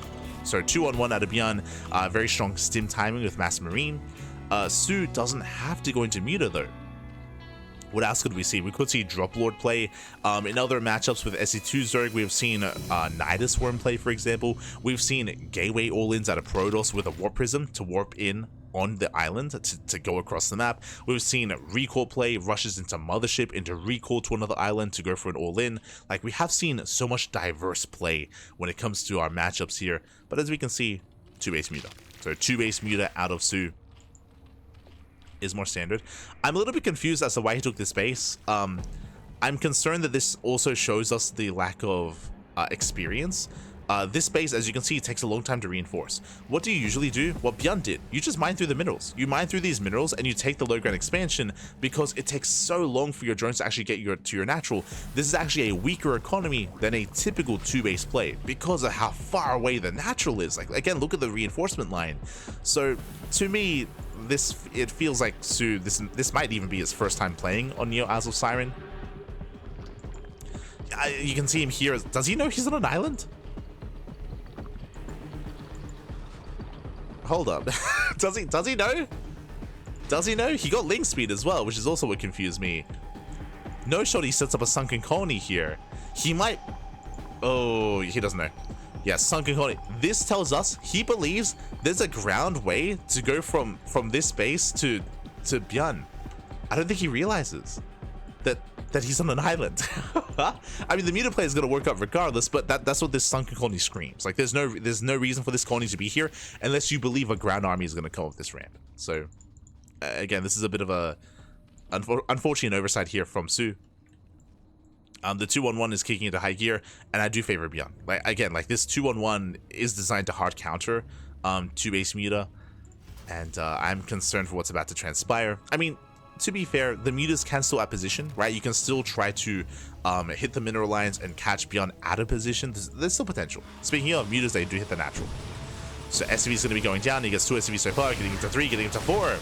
So 2-on-1 out of ByuN, very strong stim timing with mass marine. soO doesn't have to go into muta though. What else could we see? We could see Drop Lord play. In other matchups with SC2 Zerg, we have seen Nidus Worm play, for example. We've seen Gateway all-ins out of Protoss with a Warp Prism to warp in on the island to go across the map. We've seen Recall play, rushes into Mothership, into Recall to another island to go for an all-in. Like, we have seen so much diverse play when it comes to our matchups here. But as we can see, 2-base muta. So 2-base muta out of soO is more standard. I'm a little bit confused as to why he took this base. I'm concerned that this also shows us the lack of experience. This base, as you can see, takes a long time to reinforce. What do you usually do? What ByuN did. You just mine through the minerals. You mine through these minerals and you take the low ground expansion because it takes so long for your drones to actually get to your natural. This is actually a weaker economy than a typical 2-base play because of how far away the natural is. Like, again, look at the reinforcement line. So to me, it feels like soO, this might even be his first time playing on Neo Isles of Siren. You can see him here. Does he know he's on an island? Hold up. Does he know? Does he know? He got link speed as well, which is also what confused me. No shot he sets up a sunken colony here. He might... Oh, he doesn't know. Yeah, sunken colony. This tells us he believes there's a ground way to go from this base to ByuN. I don't think he realizes that he's on an island. I mean, the Muta play is going to work out regardless, but that's what this sunken colony screams. Like, there's no reason for this colony to be here unless you believe a ground army is going to come up this ramp. So, again, this is a bit of a unfortunate oversight here from soO. The 2-1-1 is kicking into high gear, and I do favor ByuN. Like, again, like this 2-1-1 is designed to hard counter to base Muta, and I'm concerned for what's about to transpire. I mean, to be fair, the Mutas can still at position, right? You can still try to hit the mineral lines and catch ByuN out of position. There's still potential. Speaking of Mutas, they do hit the natural. So SCV is going to be going down. He gets 2 SCVs so far, getting into 3, getting into 4.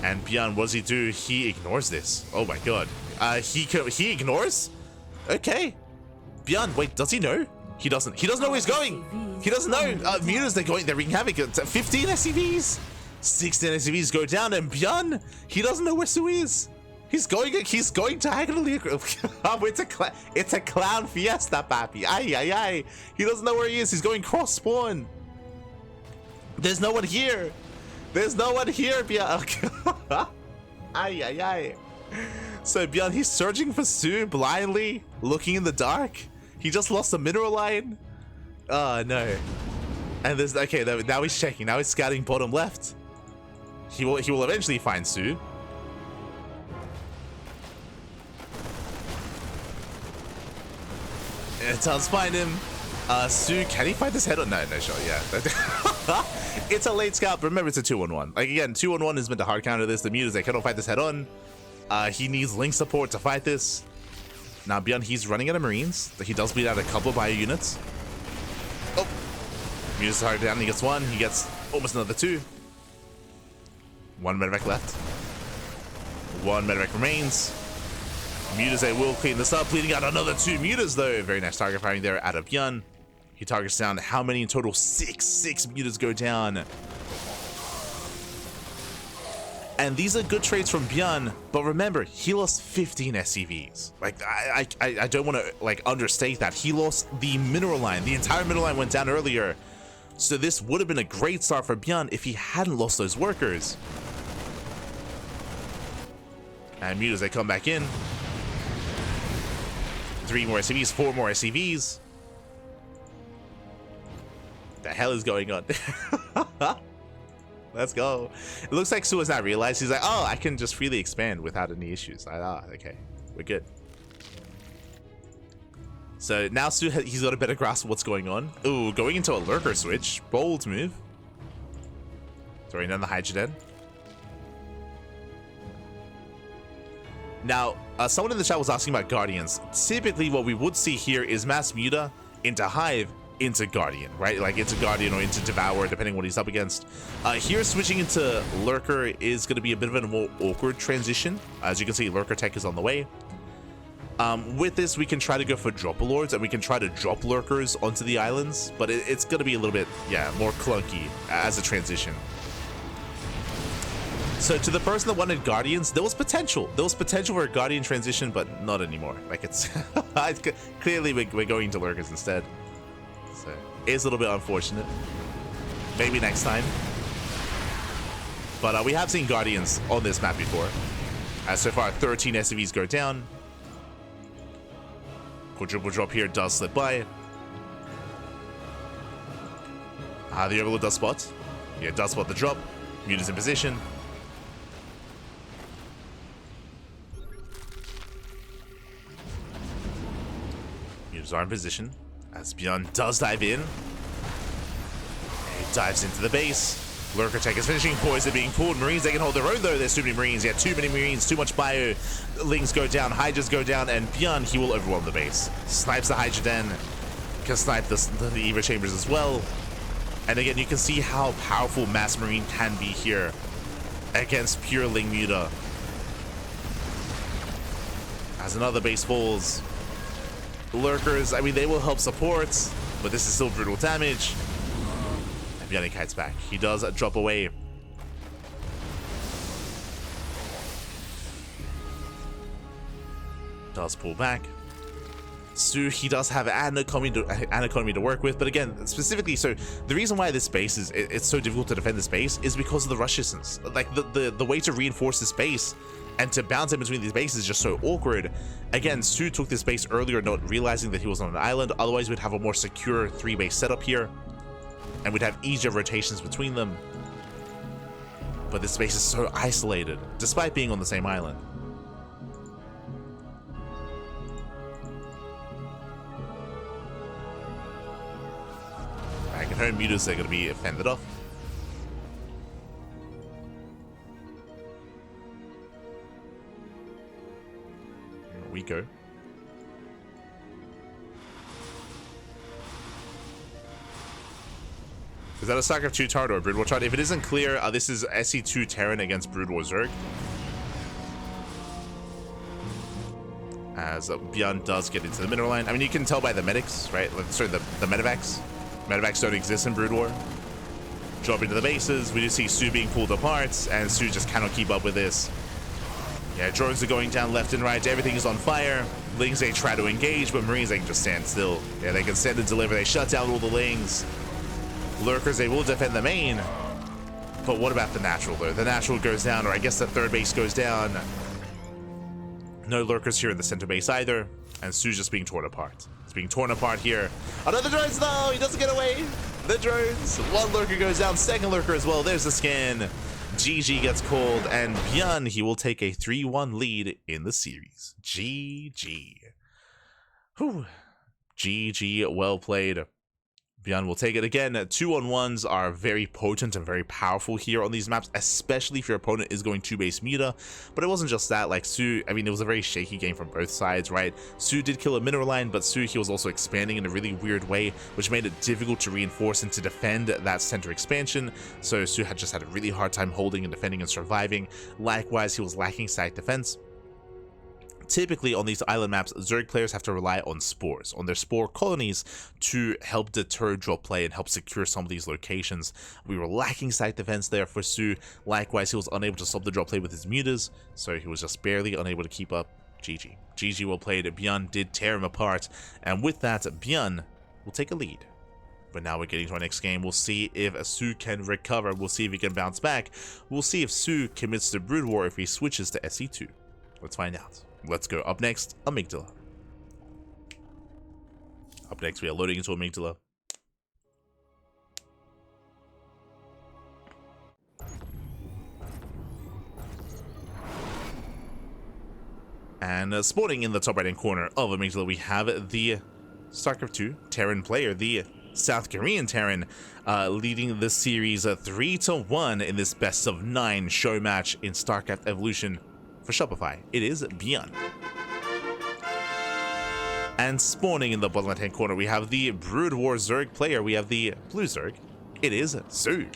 And ByuN, what does he do? He ignores this. Oh my god. He ignores? Okay. ByuN, wait, does he know? He doesn't. He doesn't know where he's going. He doesn't know. Mutas, they're wreaking havoc. 15 SCVs. 16 SCVs go down, and ByuN, he doesn't know where soO is. He's going diagonally. It's a clown fiesta, papi. Ay. He doesn't know where he is. He's going cross spawn. There's no one here. ByuN. Ay. So ByuN, he's searching for soO blindly, looking in the dark. He just lost a mineral line. Oh no. And there's okay. Now he's checking. Now he's scouting bottom left. He will eventually find soO. It does find him. soO, can he fight this head on? No shot. Yeah. It's a late scout, but remember, it's a 2-1-1. Like, again, 2-1-1 is meant to hard counter this. The Mutas, they cannot fight this head on. He needs link support to fight this. Now, ByuN, he's running out of Marines. He does bleed out a couple of bio units. Oh. Mutas hard down. He gets 1. He gets almost another 2. 1 medevac left. 1 medevac remains. Mutas, they will clean this up. Bleeding out another 2 Mutas, though. Very nice target firing there out of ByuN. He targets down how many in total? 6 Mutas go down. And these are good trades from ByuN, but remember, he lost 15 SCVs. Like, I don't want to like understate that. He lost the mineral line. The entire mineral line went down earlier. So this would have been a great start for ByuN if he hadn't lost those workers. And Mutas, they come back in. 3 more SCVs, 4 more SCVs. The hell is going on? Let's go. It looks like soO has not realized. He's like, oh, I can just freely expand without any issues. Okay, we're good. So now soO, he's got a better grasp of what's going on. Ooh, going into a lurker switch. Bold move. Throwing down the Hydrogen. Now, someone in the chat was asking about Guardians. Typically, what we would see here is Mass Muta into Hive into Guardian, right? Like into Guardian or into Devour, depending on what he's up against. Here, switching into Lurker is going to be a bit of a more awkward transition. As you can see, Lurker tech is on the way. With this, we can try to go for Dropper Lords, and we can try to drop Lurkers onto the islands, but it's going to be a little bit, yeah, more clunky as a transition. So to the person that wanted Guardians, there was potential. There was potential for a Guardian transition, but not anymore. Like, it's clearly we're going to Lurkers instead. So it's a little bit unfortunate. Maybe next time. But we have seen Guardians on this map before. So far, 13 SCVs go down. Quadruple drop here does slip by. The Overlord does spot. Yeah, does spot the drop. Mute is in position. Muters are in position as ByuN does dive in. He dives into the base. Lurker tech is finishing. Poison being pulled. Marines, they can hold their own though. There's too many Marines. Yeah, too many Marines. Too much bio. Lings go down. Hydras go down. And ByuN, he will overwhelm the base. Snipes the Hydra Den. Can snipe the Eva Chambers as well. And again, you can see how powerful Mass Marine can be here against pure Ling Muta. As another base falls. Lurkers, I mean, they will help support, but this is still brutal damage. And ByuN kites back. He does drop away. Does pull back. soO, he does have an economy to work with, but again, specifically, so the reason why this base is it's so difficult to defend this base is because of the rush distance. Like the way to reinforce this base and to bounce in between these bases is just so awkward. Again, soO took this base earlier, not realizing that he was on an island. Otherwise, we'd have a more secure 3-base setup here, and we'd have easier rotations between them. But this base is so isolated, despite being on the same island. Back at home, mutas are going to be fended off. Here we go. Is that a StarCraft 2 turret or a Brood War turret? If it isn't clear, this is SE2 Terran against Brood War Zerg. As ByuN does get into the mineral line. I mean, you can tell by the medics, right? Sorry, the medevacs. Medevacs don't exist in Brood War. Drop into the bases. We do see soO being pulled apart, and soO just cannot keep up with this. Yeah, drones are going down left and right. Everything is on fire. Lings, they try to engage, but Marines, they can just stand still. Yeah, they can send and deliver. They shut down all the Lings. Lurkers, they will defend the main. But what about the natural, though? The natural goes down, or I guess the third base goes down. No Lurkers here in the center base either. And soO's just being torn apart. It's being torn apart here. Another drones, though! He doesn't get away! The drones! One Lurker goes down, second Lurker as well. There's the skin. GG gets called, and ByuN, he will take a 3-1 lead in the series. GG. Whew. GG, well played. ByuN will take it again. 2-on-1s are very potent and very powerful here on these maps, especially if your opponent is going 2-base muta. But it wasn't just that. Like soO, I mean, it was a very shaky game from both sides, right? soO did kill a mineral line, but soO, he was also expanding in a really weird way, which made it difficult to reinforce and to defend that center expansion. So soO had just had a really hard time holding and defending and surviving. Likewise, he was lacking site defense. Typically on these island maps, Zerg players have to rely on spores, on their spore colonies, to help deter drop play and help secure some of these locations. We were lacking site defense there for soO. Likewise, he was unable to stop the drop play with his mutas, so he was just barely unable to keep up. GG. GG well played. ByuN did tear him apart, and with that, ByuN will take a lead. But now we're getting to our next game. We'll see if soO can recover. We'll see if he can bounce back. We'll see if soO commits to Brood War if he switches to SE2. Let's find out. Let's go. Up next, Amygdala. Up next, we are loading into Amygdala. And spawning in the top right-hand corner of Amygdala, we have the StarCraft 2 Terran player, the South Korean Terran, leading the series 3-1 in this best-of-9 show match in StarCraft Evolution. For Shopify, it is ByuN. And spawning in the bottom left-hand corner, we have the Brood War Zerg player. We have the blue Zerg. It is soO.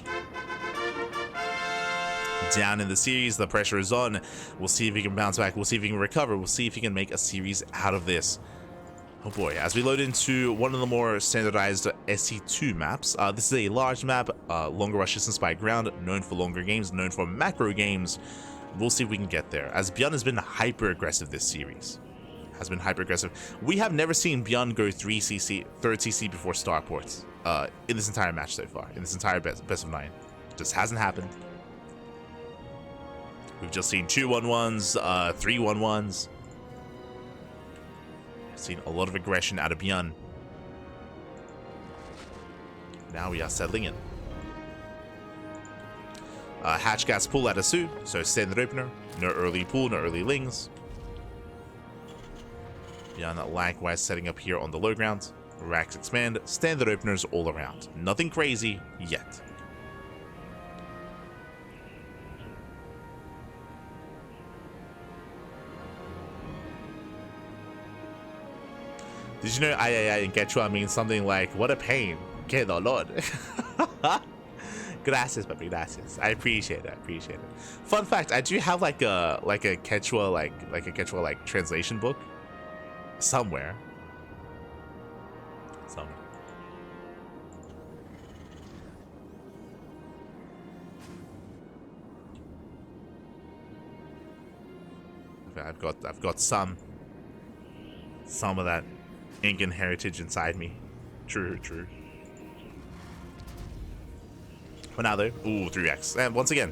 Down in the series, the pressure is on. We'll see if he can bounce back. We'll see if he can recover. We'll see if he can make a series out of this. Oh boy, as we load into one of the more standardized SE2 maps, this is a large map, longer rush distance by ground, known for longer games, known for macro games. We'll see if we can get there, as ByuN has been hyper-aggressive this series. We have never seen ByuN go 3cc, third CC before starports in this entire match so far, in this entire best of 9. Just hasn't happened. We've just seen 2-1-1s, 3-1-1s. Seen a lot of aggression out of ByuN. Now we are settling in. Hatch gas pull out of soO, so standard opener. No early pull, no early Lings. ByuN likewise setting up here on the low ground. Racks expand, standard openers all around. Nothing crazy yet. Did you know ay in Quechua means something like, what a pain, que dolor? Gracias, papi, gracias. I appreciate it, Fun fact, I do have like a Quechua like translation book somewhere. Some. I've got some of that Incan heritage inside me. True. For now though, ooh, 3x. And once again,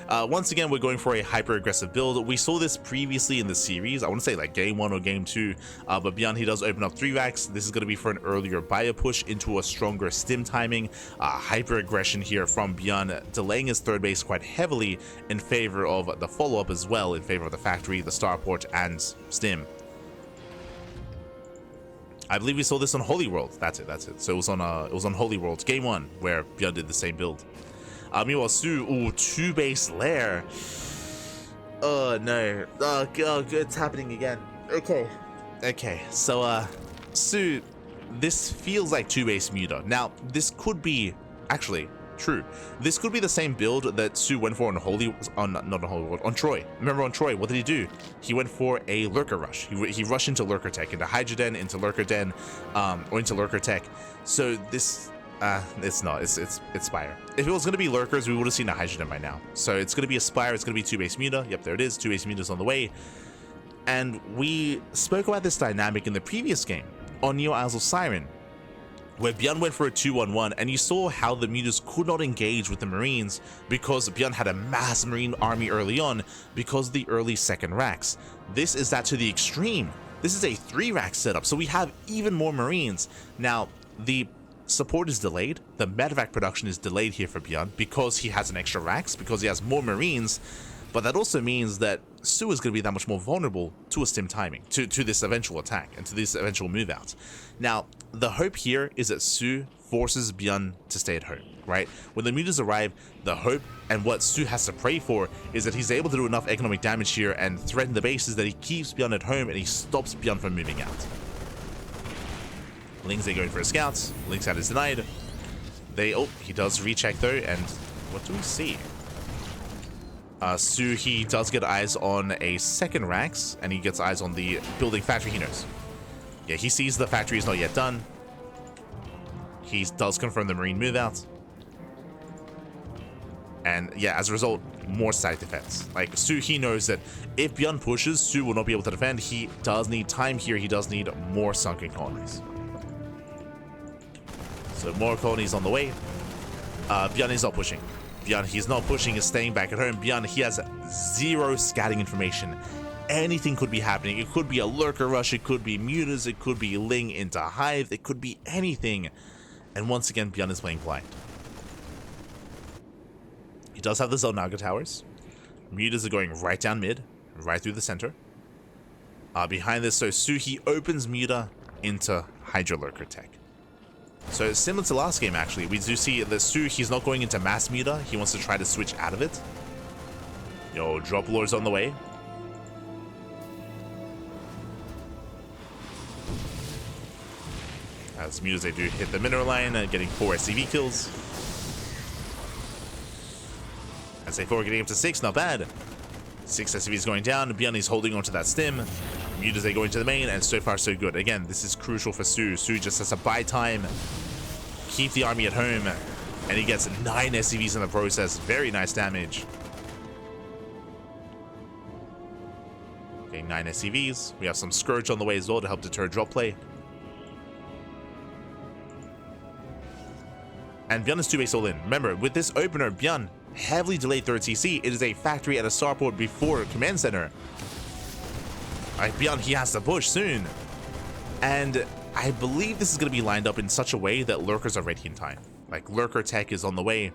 once again, we're going for a hyper aggressive build. We saw this previously in the series. I want to say like game 1 or game 2, but ByuN, he does open up 3x. This is going to be for an earlier buyer push into a stronger stim timing. Hyper aggression here from ByuN, delaying his third base quite heavily in favor of the follow-up as well, in favor of the factory, the starport, and stim. I believe we saw this on Holy World. That's it. So it was on Holy World game 1 where ByuN did the same build. Meanwhile, soO, ooh, 2-base lair. Oh no. Oh god, it's happening again. Okay. So soO, this feels like 2-base Muta. Now, this could be actually true. This could be the same build that soO went for on on Troy. Remember on Troy, what did he do? He went for a lurker rush. He rushed into lurker tech, into Hydra Den, into lurker den, or into lurker tech. So this, it's not. It's Spire. If it was gonna be lurkers, we would have seen a Hydra Den by now. So it's gonna be a Spire. It's gonna be 2-base Muta. Yep, there it is. 2-base Muta's on the way. And we spoke about this dynamic in the previous game on Neo Isles of Siren, where ByuN went for a 2-1-1, and you saw how the Mutas could not engage with the Marines because ByuN had a mass Marine army early on because of the early second racks. This is that to the extreme. This is a 3-rack setup, so we have even more Marines. Now, the support is delayed. The medevac production is delayed here for ByuN because he has an extra racks, because he has more Marines, but that also means that soO is going to be that much more vulnerable to a stim timing, to this eventual attack, and to this eventual move out. Now, the hope here is that soO forces ByuN to stay at home, right? When the Mutas arrive, the hope and what soO has to pray for is that he's able to do enough economic damage here and threaten the bases that he keeps ByuN at home and he stops ByuN from moving out. Lings, they going for a scout. Lings out is denied. He does recheck though, and what do we see? soO, he does get eyes on a second racks, and he gets eyes on the building factory he knows. Yeah, he sees the factory is not yet done. He does confirm the Marine move out. And yeah, as a result, more static defense. Like, soO, he knows that if ByuN pushes, soO will not be able to defend. He does need time here. He does need more sunken colonies. So more colonies on the way. ByuN is not pushing. ByuN, he's not pushing, he's staying back at home. ByuN, he has zero scouting information. Anything could be happening. It could be a lurker rush, it could be Mutas, it could be Ling into Hive, it could be anything. And once again, ByuN is playing blind. He does have the Zelnaga towers. Mutas are going right down mid, right through the center. Behind this, so soO, he opens Muta into Hydra Lurker tech. So similar to last game, actually, we do see that soO, he's not going into mass Muta. He wants to try to switch out of it. Yo, drop lords on the way. As Mutas, they do hit the mineral line, getting 4 SCV kills. SA4 getting up to 6, not bad. 6 SCVs going down. ByuN is holding onto that stim. Mutas, they go into the main, and so far so good. Again, this is crucial for soO. soO just has to buy time, keep the army at home, and he gets 9 SCVs in the process. Very nice damage. Getting 9 SCVs. We have some Scourge on the way as well to help deter drop play. And ByuN is 2-base all in. Remember, with this opener, ByuN heavily delayed third CC. It is a factory at a starport before command center. ByuN, he has to push soon. And I believe this is going to be lined up in such a way that lurkers are ready in time. Like, lurker tech is on the way.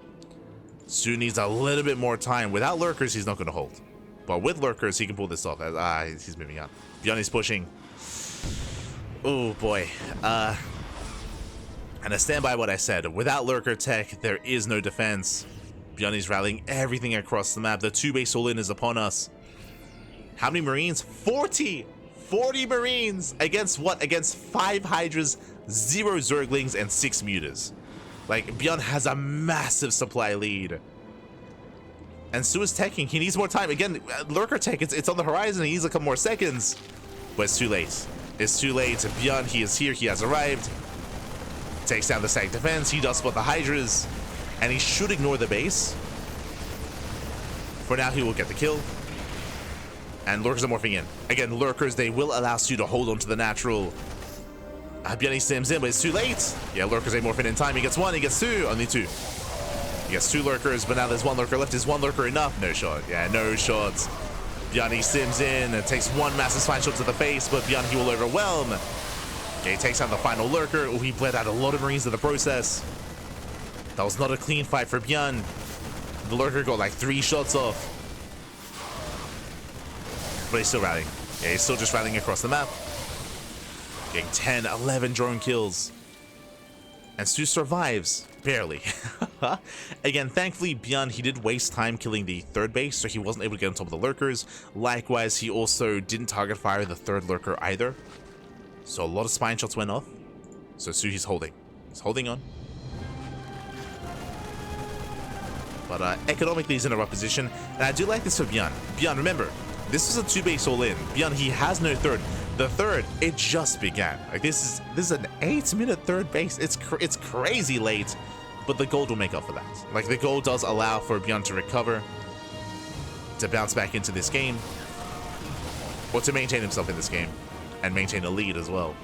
soO needs a little bit more time. Without lurkers, he's not going to hold. But with lurkers, he can pull this off. He's moving on. ByuN is pushing. Oh boy. And I stand by what I said. Without lurker tech, there is no defense. ByuN is rallying everything across the map. The 2-base all-in is upon us. How many Marines? 40! 40 Marines! Against what? Against 5 Hydras, 0 Zerglings, and 6 Mutas. Like, ByuN has a massive supply lead. And soO is teching. He needs more time. Again, lurker tech, it's on the horizon. He needs a couple more seconds. But it's too late. It's too late. ByuN, he is here. He has arrived. Takes down the static defense. He does spot the Hydras, and he should ignore the base. For now, he will get the kill. And Lurkers are morphing in. Again, Lurkers, they will allow soO to hold on to the natural. ByuN sims in, but it's too late. Yeah, Lurkers, they morph in time. He gets one, he gets soO, only two. He gets two Lurkers, but now there's one Lurker left. Is one Lurker enough? No shot. Yeah, no shot. ByuN sims in and takes one massive spine shot to the face, but ByuN, he will overwhelm. Okay, he takes out the final Lurker. Oh, he bled out a lot of Marines in the process. That was not a clean fight for ByuN. The Lurker got like 3 shots off. But he's still rallying. Yeah, he's still just rallying across the map. Getting 10, 11 drone kills. And soO survives. Barely. Again, thankfully, ByuN, he did waste time killing the third base, so he wasn't able to get on top of the Lurkers. Likewise, he also didn't target fire the third Lurker either. So a lot of spine shots went off. So soO, he's holding. He's holding on. But economically, he's in a rough position. And I do like this for ByuN. ByuN, remember, this is a 2-base all-in. ByuN, he has no third. The third, it just began. Like this is an 8-minute third base. It's crazy late, but the gold will make up for that. Like the gold does allow for ByuN to recover, to bounce back into this game, or to maintain himself in this game, and maintain a lead as well.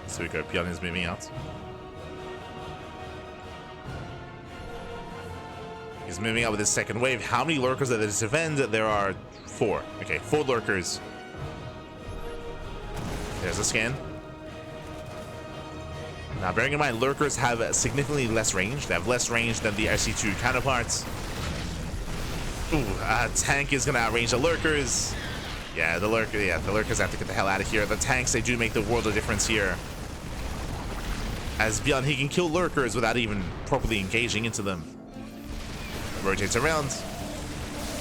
So we go, ByuN is moving out. He's moving out with his second wave. How many Lurkers are there to defend? There are 4. Okay, 4 Lurkers. There's a scan. Now, bearing in mind, Lurkers have significantly less range. They have less range than the SC2 counterparts. Ooh, tank is going to outrange the Lurkers. Yeah, the Lurkers have to get the hell out of here. The tanks, they do make the world of difference here. As ByuN, he can kill Lurkers without even properly engaging into them. Rotates around.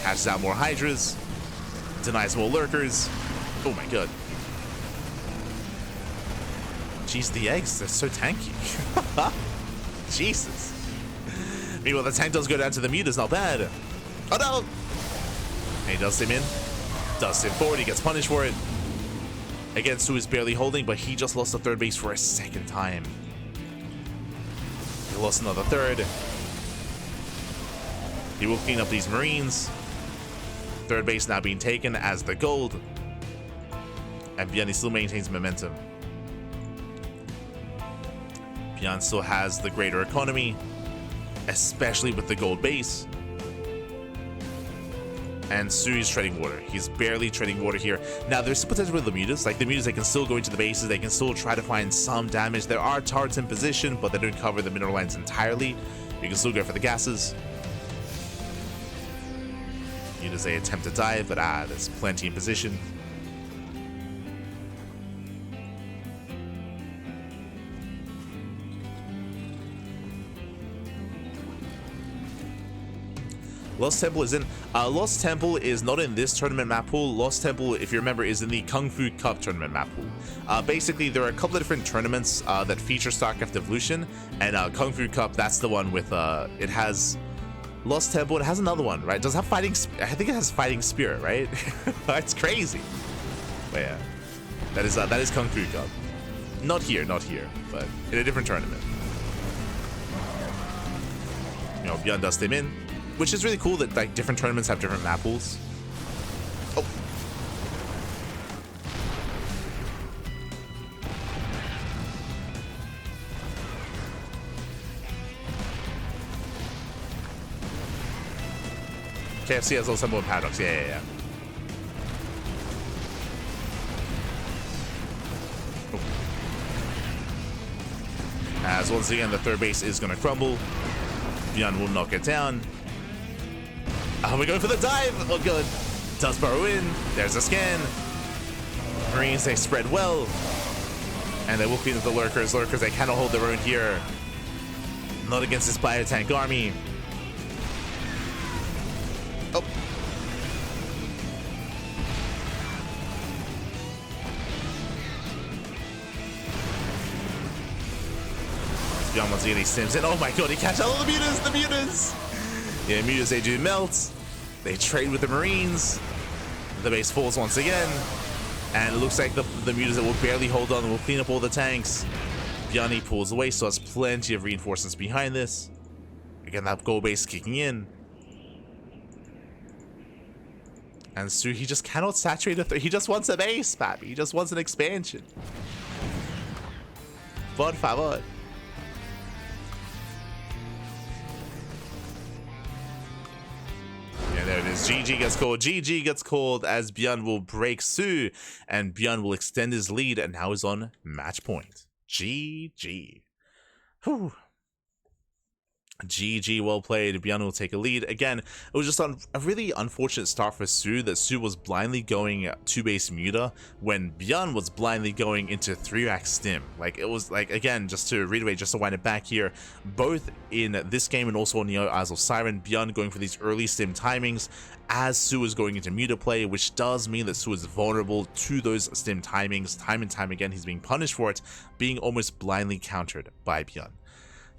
Hatches out more Hydras. Denies more Lurkers. Oh my god. Jeez, the eggs, they're so tanky. Jesus. Meanwhile, the tank does go down to the mute, it's not bad. Oh no! And he does him in. Does him forward, he gets punished for it. Again, soO is barely holding, but he just lost the third base for a second time. He lost another third. He will clean up these Marines. Third base now being taken as the gold. And ByuN still maintains momentum. ByuN still has the greater economy, especially with the gold base. And soO is treading water. He's barely treading water here. Now, there's still potential with the mutas. Like, the mutas, they can still go into the bases. They can still try to find some damage. There are turrets in position, but they don't cover the mineral lines entirely. You can still go for the gases. Mutas, they attempt to dive, but there's plenty in position. Lost Temple is in. Lost Temple is not in this tournament map pool. Lost Temple, if you remember, is in the Kung Fu Cup tournament map pool. Basically, there are a couple of different tournaments that feature StarCraft Evolution, and Kung Fu Cup, that's the one with, it has Lost Temple. It has another one, right? Does it have Fighting, I think it has Fighting Spirit, right? It's crazy. But yeah, that is Kung Fu Cup. Not here, but in a different tournament. You know, ByuN does them in. Which is really cool that like different tournaments have different map pools. Oh. KFC has also more paradox. Yeah. Oh. As once again, the third base is going to crumble. ByuN will knock it down. We're going for the dive. Oh, good. Does burrow in. There's a scan. Marines, they spread well. And they will clean up the Lurkers. Lurkers, they cannot hold their own here. Not against this biotank army. Oh. ByuN once again, he sims in. Oh my god, he catches all the mutas, the mutas! Yeah, mutas, they do melt. They trade with the Marines. The base falls once again. And it looks like the mutas that will barely hold on will clean up all the tanks. ByuN, he pulls away, so has plenty of reinforcements behind this. Again, that gold base kicking in. And soO, he just cannot saturate he just wants a base, papi. He just wants an expansion. Por favor. Yeah, there it is. GG gets called. GG gets called as ByuN will break soO, and ByuN will extend his lead, and now is on match point. GG. Whew. GG, well played. ByuN will take a lead. Again, it was just a really unfortunate start for soO, that soO was blindly going 2-base muta when ByuN was blindly going into 3-rack stim. Like, it was like, again, just to reiterate, just to wind it back here, both in this game and also in Neo Eyes of Siren, ByuN going for these early stim timings as soO is going into muta play, which does mean that soO is vulnerable to those stim timings. Time and time again, he's being punished for it, being almost blindly countered by ByuN.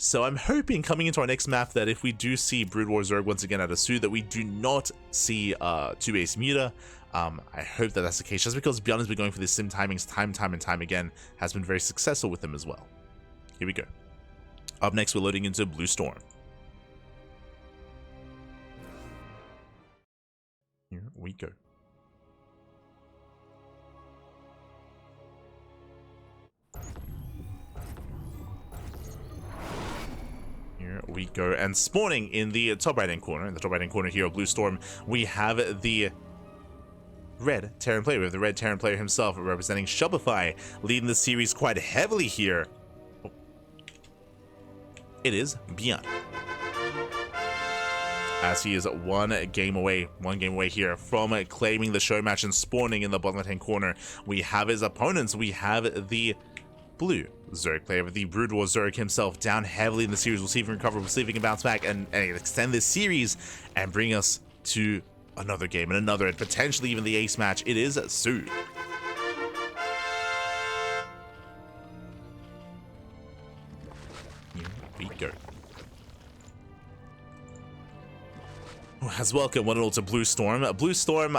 So I'm hoping coming into our next map that if we do see Brood War Zerg once again out of soO, that we do not see 2-base muta. I hope that that's the case, just because ByuN has been going for these sim timings time and time again, has been very successful with them as well. Here we go. Up next, we're loading into Blue Storm. Here we go. Here we go, and spawning in the top right-hand corner, here of Blue Storm, we have the red Terran player. We have the red Terran player himself, representing Shopify, leading the series quite heavily here. Oh. It is ByuN, as he is one game away here from claiming the ShowMatch and spawning in the bottom left-hand corner. We have his opponents. We have the blue Zerg player with the Brood War Zerg himself down heavily in the series. We'll see if he can recover, we'll see if he can bounce back and extend this series and bring us to another game and another, and potentially even the ace match. It is soO. Here we go. As welcome one and all to Blue Storm. Blue Storm,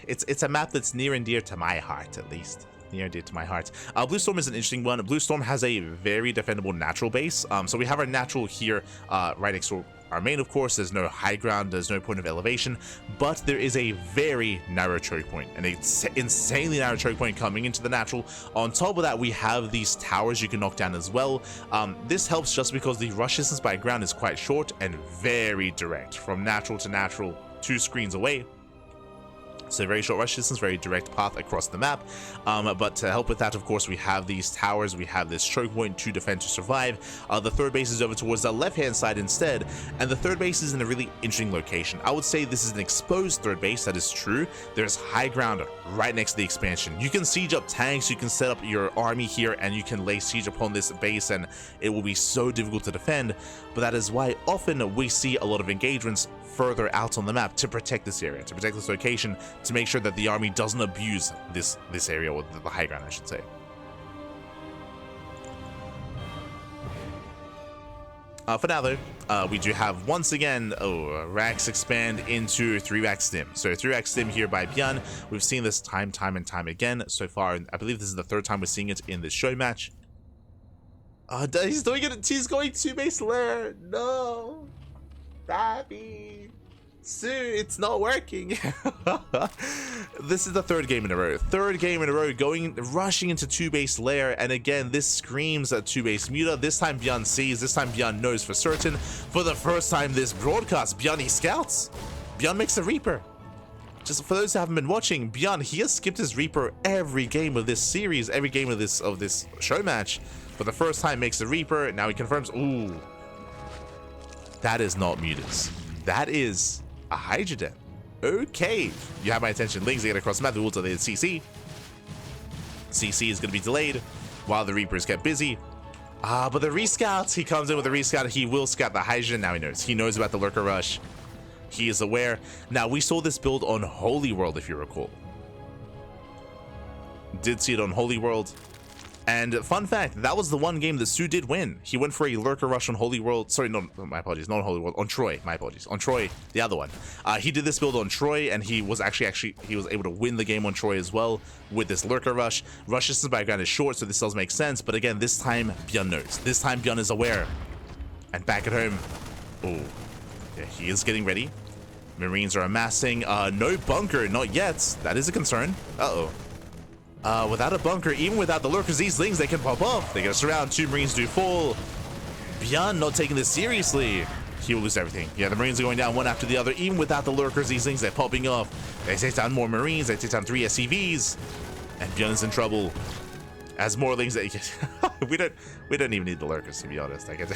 it's a map that's near and dear to my heart, at least. Near and dear to my heart. Blue Storm is an interesting one. Blue Storm has a very defendable natural base. So we have our natural here right next to our main, of course. There's no high ground, there's no point of elevation, but there is a very narrow choke point, and it's insanely narrow choke point coming into the natural. On top of that, we have these towers you can knock down as well. This helps just because the rush distance by ground is quite short and very direct from natural to natural, 2 screens away. So very short rush distance, very direct path across the map. But to help with that, of course, we have these towers, we have this choke point to defend to survive. The third base is over towards the left-hand side instead, and the third base is in a really interesting location. I would say this is an exposed third base, that is true. There's high ground right next to the expansion. You can siege up tanks, you can set up your army here, and you can lay siege upon this base, and it will be so difficult to defend. But that is why often we see a lot of engagements further out on the map to protect this area, to protect this location, to make sure that the army doesn't abuse this area, or the high ground, I should say. For now though, we do have once again racks expand into 3-rack stim. So 3-rack stim here by ByuN. We've seen this time and time again so far. I believe this is the 3rd time we're seeing it in this ShowMatch. He's doing it. He's going 2-base lair. No, Babby. soO, it's not working. This is the 3rd game in a row. 3rd game in a row, rushing into 2-base lair, and again, this screams at 2-base muta. This time ByuN sees, this time ByuN knows for certain. For the first time this broadcast, ByuN, he scouts. ByuN makes a Reaper. Just for those who haven't been watching, ByuN, he has skipped his Reaper every game of this series, every game of this ShowMatch. For the first time, makes a Reaper. Now he confirms. Ooh, that is not mutas. That is a Hydroden. Okay, you have my attention. Lings get across the map. The ulti, they hit CC. CC is going to be delayed while the Reapers get busy. But the rescout, he comes in with a rescout. He will scout the Hydrogen. Now he knows. He knows about the Lurker Rush. He is aware. Now, we saw this build on Holy World, if you recall. Did see it on Holy World. And fun fact, that was the one game that soO did win. He went for a lurker rush on Holy World. Sorry, no, my apologies, not on Holy World, on Troy. My apologies, on Troy, the other one. He did this build on Troy, and he was actually he was able to win the game on Troy as well with this lurker rush. Rush distance by ground is short, so this does make sense. But again, this time ByuN knows. This time ByuN is aware. And back at home, oh, yeah, he is getting ready. Marines are amassing. No bunker, not yet. That is a concern. Uh-oh. Without a bunker, even without the lurkers, these things, they can pop off. They get surround. 2 Marines do fall. ByuN not taking this seriously. He will lose everything. Yeah, the Marines are going down one after the other. Even without the lurkers, these things, they're popping off. They take down more Marines. They take down 3 SCVs. And ByuN is in trouble. As more things that we don't even need the lurkers, to be honest. I guess.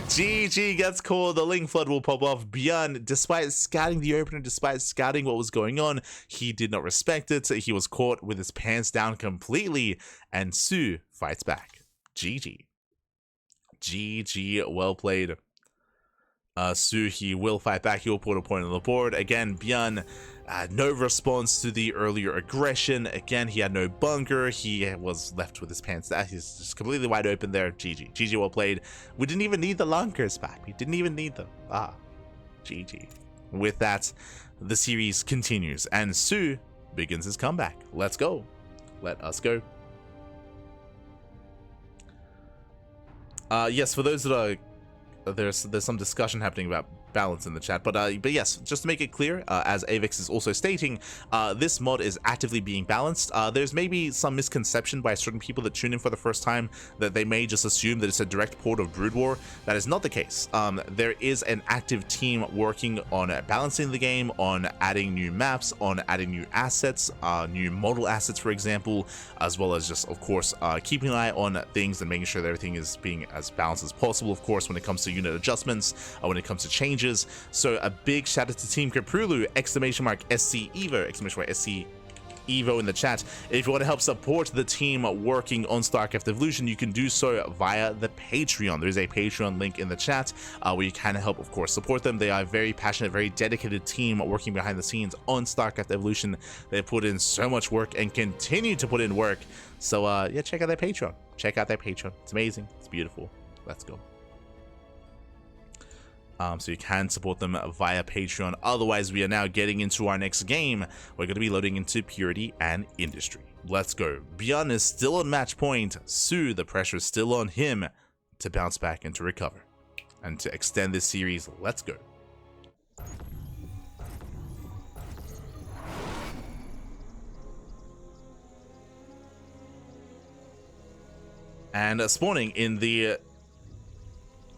GG gets called. The Ling Flood will pop off. ByuN, despite scouting the opener, despite scouting what was going on, he did not respect it. He was caught with his pants down completely, and soO fights back. GG. GG, well played. soO, he will fight back. He will put a point on the board. Again, ByuN, no response to the earlier aggression. Again, he had no bunker. He was left with his pants down. He's just completely wide open there. GG. GG, well played. We didn't even need the lunkers back. We didn't even need them. GG. With that, the series continues, and soO begins his comeback. Let's go. Let us go. Yes, for those that are... There's some discussion happening about balance in the chat, but yes, just to make it clear, as Avex is also stating, this mod is actively being balanced. There's maybe some misconception by certain people that tune in for the first time that they may just assume that it's a direct port of Brood War. That is not the case. There is an active team working on balancing the game, on adding new maps, on adding new assets, new model assets, for example, as well as just, of course, keeping an eye on things and making sure that everything is being as balanced as possible, of course, when it comes to unit adjustments, when it comes to changes. So a big shout out to Team Caprulu, exclamation mark SC Evo, exclamation mark SC Evo in the chat. If you want to help support the team working on StarCraft Evolution, you can do so via the Patreon. There's a Patreon link in the chat where you can help, of course, support them. They are a very passionate, very dedicated team working behind the scenes on StarCraft Evolution. They put in so much work and continue to put in work. So yeah, check out their Patreon. Check out their Patreon. It's amazing. It's beautiful. Let's go. So you can support them via Patreon. Otherwise, we are now getting into our next game. We're going to be loading into Purity and Industry. Let's go. ByuN is still on match point. soO, the pressure is still on him to bounce back and to recover. And to extend this series, let's go. And spawning in the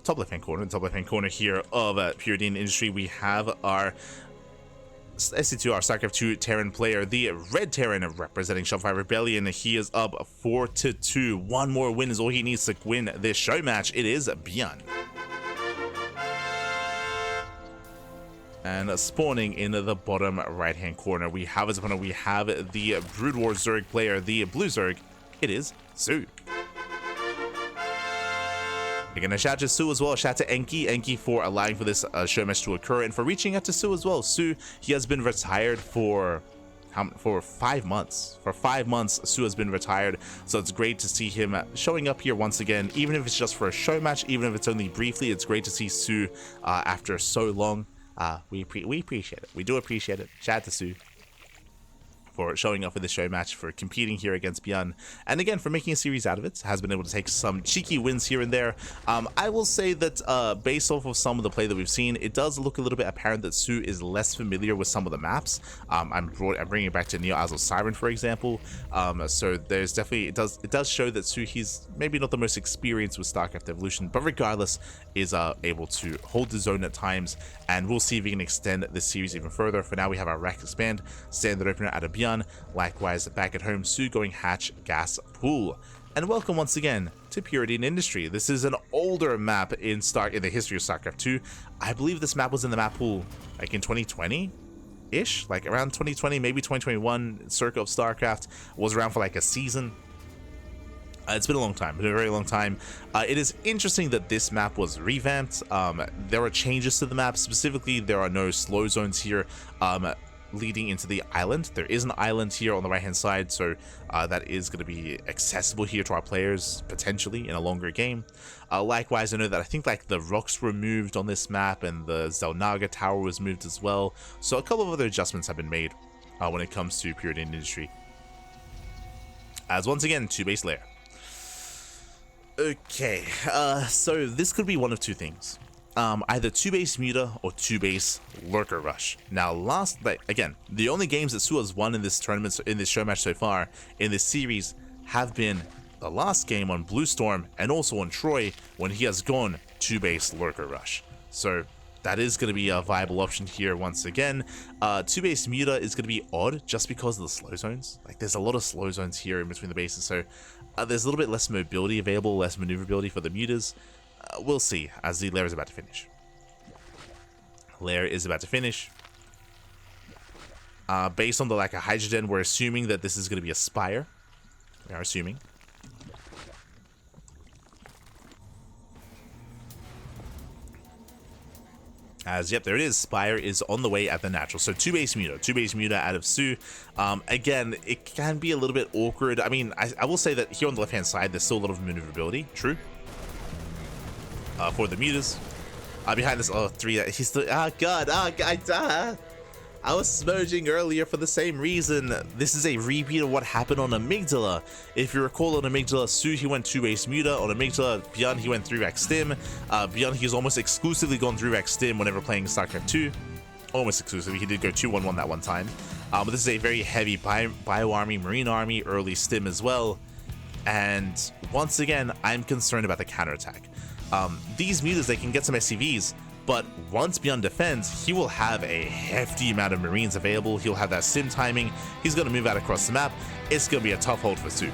top left-hand corner here of Purity and Industry, we have our SC2, our StarCraft 2 Terran player, the Red Terran representing Shopify Rebellion. He is up 4-2. One more win is all he needs to win this show match. It is ByuN. And spawning in the bottom right-hand corner, we have as opponent, we have the Brood War Zerg player, the Blue Zerg. It is soO. Again, a shout out to soO as well. Shout out to Enki for allowing for this show match to occur and for reaching out to soO as well. soO, he has been retired for 5 months. For 5 months, soO has been retired, so it's great to see him showing up here once again, even if it's just for a show match, even if it's only briefly. It's great to see soO after so long. We appreciate it. We do appreciate it. Shout out to soO for showing up for this show match, for competing here against ByuN, and again for making a series out of it. Has been able to take some cheeky wins here and there. I will say that based off of some of the play that we've seen, it does look a little bit apparent that soO is less familiar with some of the maps. I'm bringing it back to Neo Azul Siren, for example. So there's definitely, it does show that soO, he's maybe not the most experienced with StarCraft Evolution, but regardless is able to hold his own at times, and we'll see if we can extend this series even further. For now, we have our Rack Expand standard opener out of ByuN. Likewise, back at home, soO going Hatch Gas Pool. And welcome once again to Purity and Industry. This is an older map in the history of StarCraft 2. I believe this map was in the map pool like in 2020-ish, like around 2020, maybe 2021. Circa of StarCraft was around for like a season. It's been a long time, been a very long time. It is interesting that this map was revamped. There are changes to the map. Specifically, there are no slow zones here. leading into the island. There is an island here on the right hand side, so that is going to be accessible here to our players potentially in a longer game. Likewise, I know that I think like the rocks were moved on this map and the Zelnaga tower was moved as well, so a couple of other adjustments have been made when it comes to Period Industry. As once again, 2-base lair. Okay, so this could be one of two things. Either 2-base Muta or 2-base Lurker Rush. Now, again, the only games that soO has won in this tournament, in this show match so far, in this series, have been the last game on Blue Storm and also on Troy when he has gone 2-base Lurker Rush. So that is going to be a viable option here once again. 2-base Muta is going to be odd just because of the slow zones. Like, there's a lot of slow zones here in between the bases, so there's a little bit less mobility available, less maneuverability for the Mutas. We'll see as the lair is about to finish. Lair is about to finish. Based on the lack of hydrogen, we're assuming that this is going to be a Spire. We are assuming. As, yep, there it is. Spire is on the way at the natural. So 2-base Muta. 2-base Muta out of soO. Again, it can be a little bit awkward. I mean, I will say that here on the left-hand side, there's still a lot of maneuverability. True. For the Mutas. Behind this, he's still, God, I was smudging earlier for the same reason. This is a repeat of what happened on Amygdala. If you recall, on Amygdala, soO, he went 2-base Muta. On Amygdala, ByuN, he went 3-rack Stim. ByuN, he's almost exclusively gone 3-rack Stim whenever playing StarCraft 2. Almost exclusively. He did go 2-1-1 that one time. But this is a very heavy bio army, marine army, early Stim as well. And once again, I'm concerned about the counterattack. These Mutas, they can get some SCVs, but once ByuN defends, he will have a hefty amount of Marines available. He'll have that Sim timing. He's going to move out across the map. It's going to be a tough hold for soO.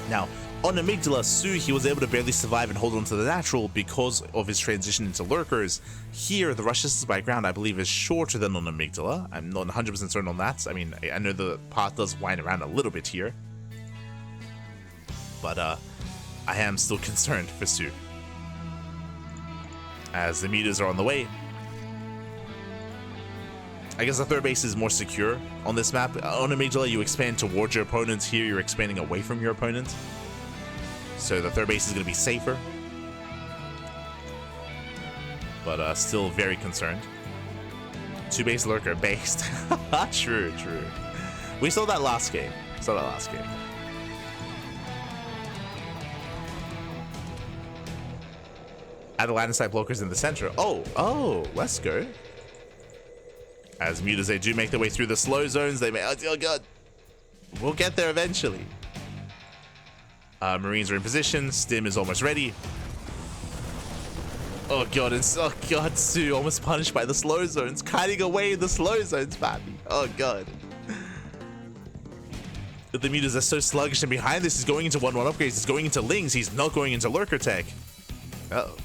Now, on Amygdala, soO, he was able to barely survive and hold on to the natural because of his transition into Lurkers. Here, the rush distance by ground, I believe, is shorter than on Amygdala. I'm not 100% certain on that. I mean, I know the path does wind around a little bit here. But, I am still concerned for soO. As the Mutas are on the way. I guess the third base is more secure on this map. On Amygdala, you expand towards your opponent. Here, you're expanding away from your opponent. So the third base is going to be safer. But still very concerned. 2-base Lurker based. True. We saw that last game. Add the line of sight blockers in the center. Oh, let's go. As Mutas, they do make their way through the slow zones. They may, oh god. We'll get there eventually. Marines are in position. Stim is almost ready. Oh god, soO almost punished by the slow zones. Kiting away the slow zones, baby. Oh god. The Mutas are so sluggish, and behind this, he's going into 1-1 upgrades. He's going into Lings. He's not going into Lurker tech. Uh-oh.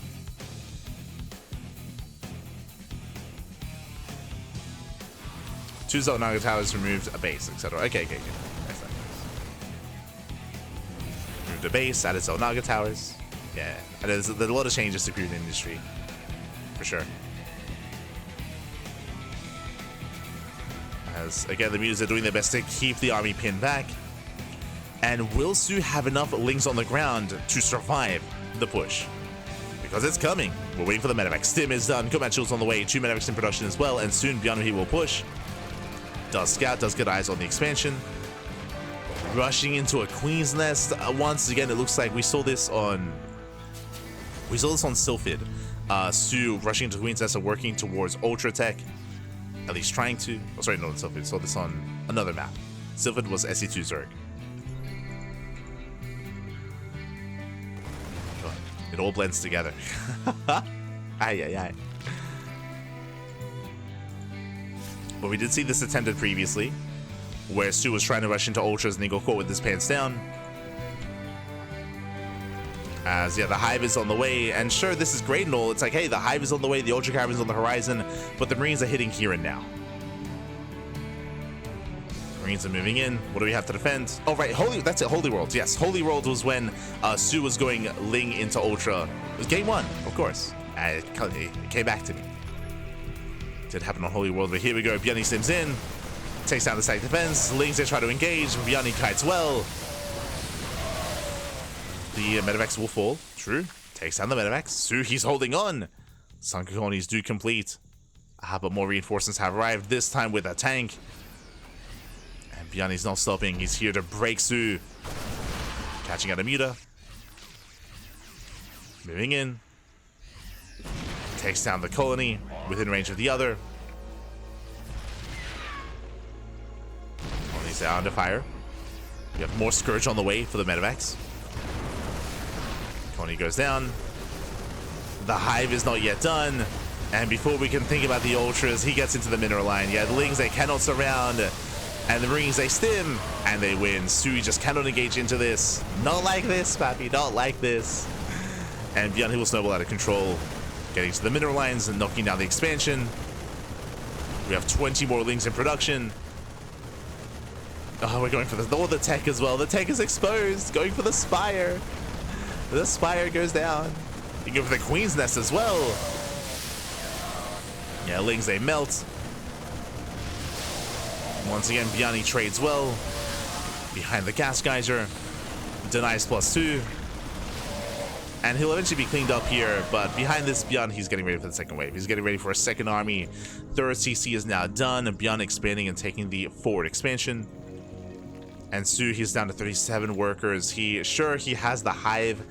Two Zelnaga towers removed a base, etc. Okay. Nice. Removed a base, added Zelnaga towers. Yeah, and there's a lot of changes to Period Industry. For sure. As, again, the Mutas are doing their best to keep the army pinned back. And will soO have enough Lings on the ground to survive the push? Because it's coming. We're waiting for the medevac. Stim is done. Combat Shield's on the way. 2 medevacs in production as well. And soon ByuN, he will push. Does scout, does get eyes on the expansion. Rushing into a Queen's Nest. Once again, it looks like we saw this on Sylphid. soO rushing into Queen's Nest and working towards Ultra Tech. At least trying to. Oh, sorry, not on Sylphid. Saw this on another map. Sylphid was SC2 Zerg. God, it all blends together. Aye. But we did see this attempted previously, where soO was trying to rush into Ultras and he got caught with his pants down. As, yeah, the Hive is on the way, and sure, this is great and all. It's like, hey, the Hive is on the way, the Ultra Caravan is on the horizon, but the Marines are hitting here and now. Marines are moving in. What do we have to defend? Oh, right, that's it, Holy Worlds. Yes, Holy Worlds was when soO was going Ling into Ultra. It was game 1, of course. It came back to me. Did happen on Holy World, but here we go. ByuN sims in, takes down the stack defense. Lings, they try to engage. ByuN kites well. The Medivacs will fall. True. Takes down the Medivacs. soO, he's holding on. Sunken colonies do complete. But more reinforcements have arrived, this time with a tank. And ByuN is not stopping. He's here to break soO. Catching out a Muta. Moving in. Takes down the colony within range of the other. Colonies are under fire. We have more Scourge on the way for the Medivacs. Colony goes down. The Hive is not yet done. And before we can think about the Ultras, he gets into the mineral line. Yeah, the Lings, they cannot surround. And the Marines, they stim. And they win. soO just cannot engage into this. Not like this, papi. Not like this. And ByuN, he will snowball out of control. Getting to the mineral lines and knocking down the expansion. We have 20 more Lings in production. Oh, we're going for the tech as well. The tech is exposed. Going for the Spire. The Spire goes down. You go for the Queen's Nest as well. Yeah, Lings, they melt. Once again, ByuN trades well. Behind the Gas Geyser. Denies +2. And he'll eventually be cleaned up here, but behind this, ByuN, he's getting ready for the second wave. He's getting ready for a second army. Third CC is now done, and ByuN expanding and taking the forward expansion. And soO, he's down to 37 workers. He has the Hive,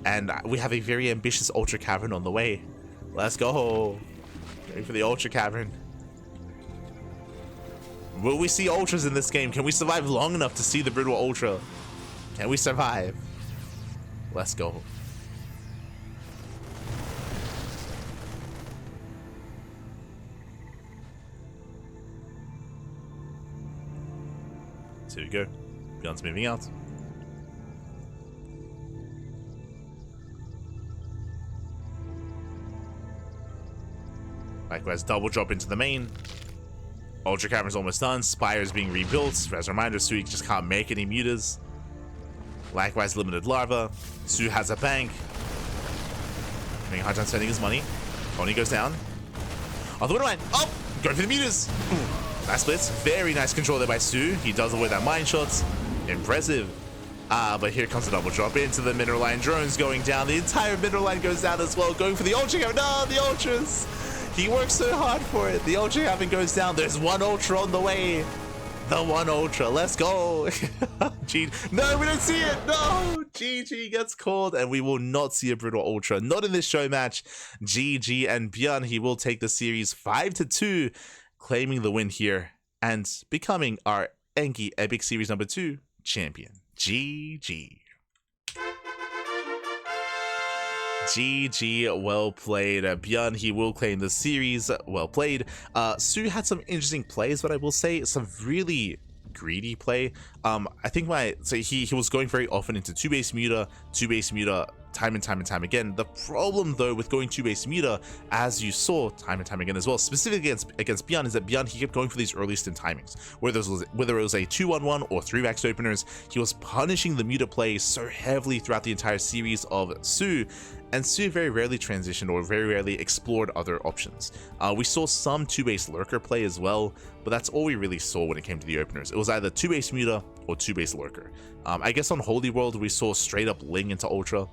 and we have a very ambitious Ultra Cavern on the way. Let's go. Ready for the Ultra Cavern. Will we see Ultras in this game? Can we survive long enough to see the Brutal Ultra? Can we survive? Let's go. So here we go. ByuN's moving out. Likewise, double drop into the main. Ultra Cavern's almost done. Spire's being rebuilt. As a reminder, soO just can't make any mutas. Likewise, limited larva. soO has a bank. Having a hard time spending his money. Tony goes down. On the winner line. Oh! Going for the mutas. Nice splits. Very nice control there by soO. He does avoid that mine shots. Impressive. But here comes a double drop into the mineral line. Drones going down. The entire mineral line goes down as well. Going for the Ultra Cavern. No, the Ultras. He works so hard for it. The Ultra Cavern goes down. There's one Ultra on the way. The one Ultra. Let's go. No, we don't see it. No. GG gets called, and we will not see a Brutal Ultra. Not in this show match. GG, and ByuN, he will take the series 5-2, claiming the win here and becoming our Enki Epic Series number 2 champion. GG. GG, well played. ByuN, he will claim the series. Well played. soO had some interesting plays, but I will say some really greedy play. I think he was going very often into 2-base Muta, time and time again. The problem though with going 2-base Muta, as you saw time and time again as well, specifically against ByuN, is that ByuN, he kept going for these early stint timings. Whether it was a 2-1-1 or 3-vax openers, he was punishing the Muta play so heavily throughout the entire series of soO. And soO very rarely transitioned or very rarely explored other options. We saw some 2-base Lurker play as well, but that's all we really saw when it came to the openers. It was either 2-base Muta or 2-base Lurker. I guess on Holy World, we saw straight up Ling into Ultra,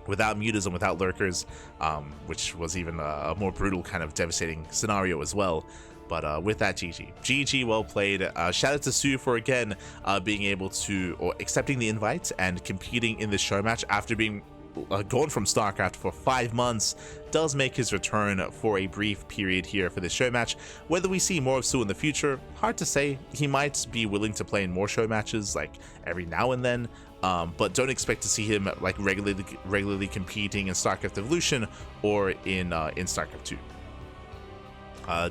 without mutas and without lurkers, which was even a more brutal kind of devastating scenario as well. But with that, GG, well played. Shout out to soO for again being able to, or accepting the invite and competing in this show match after being gone from StarCraft for 5 months. Does make his return for a brief period here for this show match. Whether we see more of soO in the future, hard to say. He might be willing to play in more show matches like every now and then, but don't expect to see him like regularly competing in StarCraft Evolution or in StarCraft 2.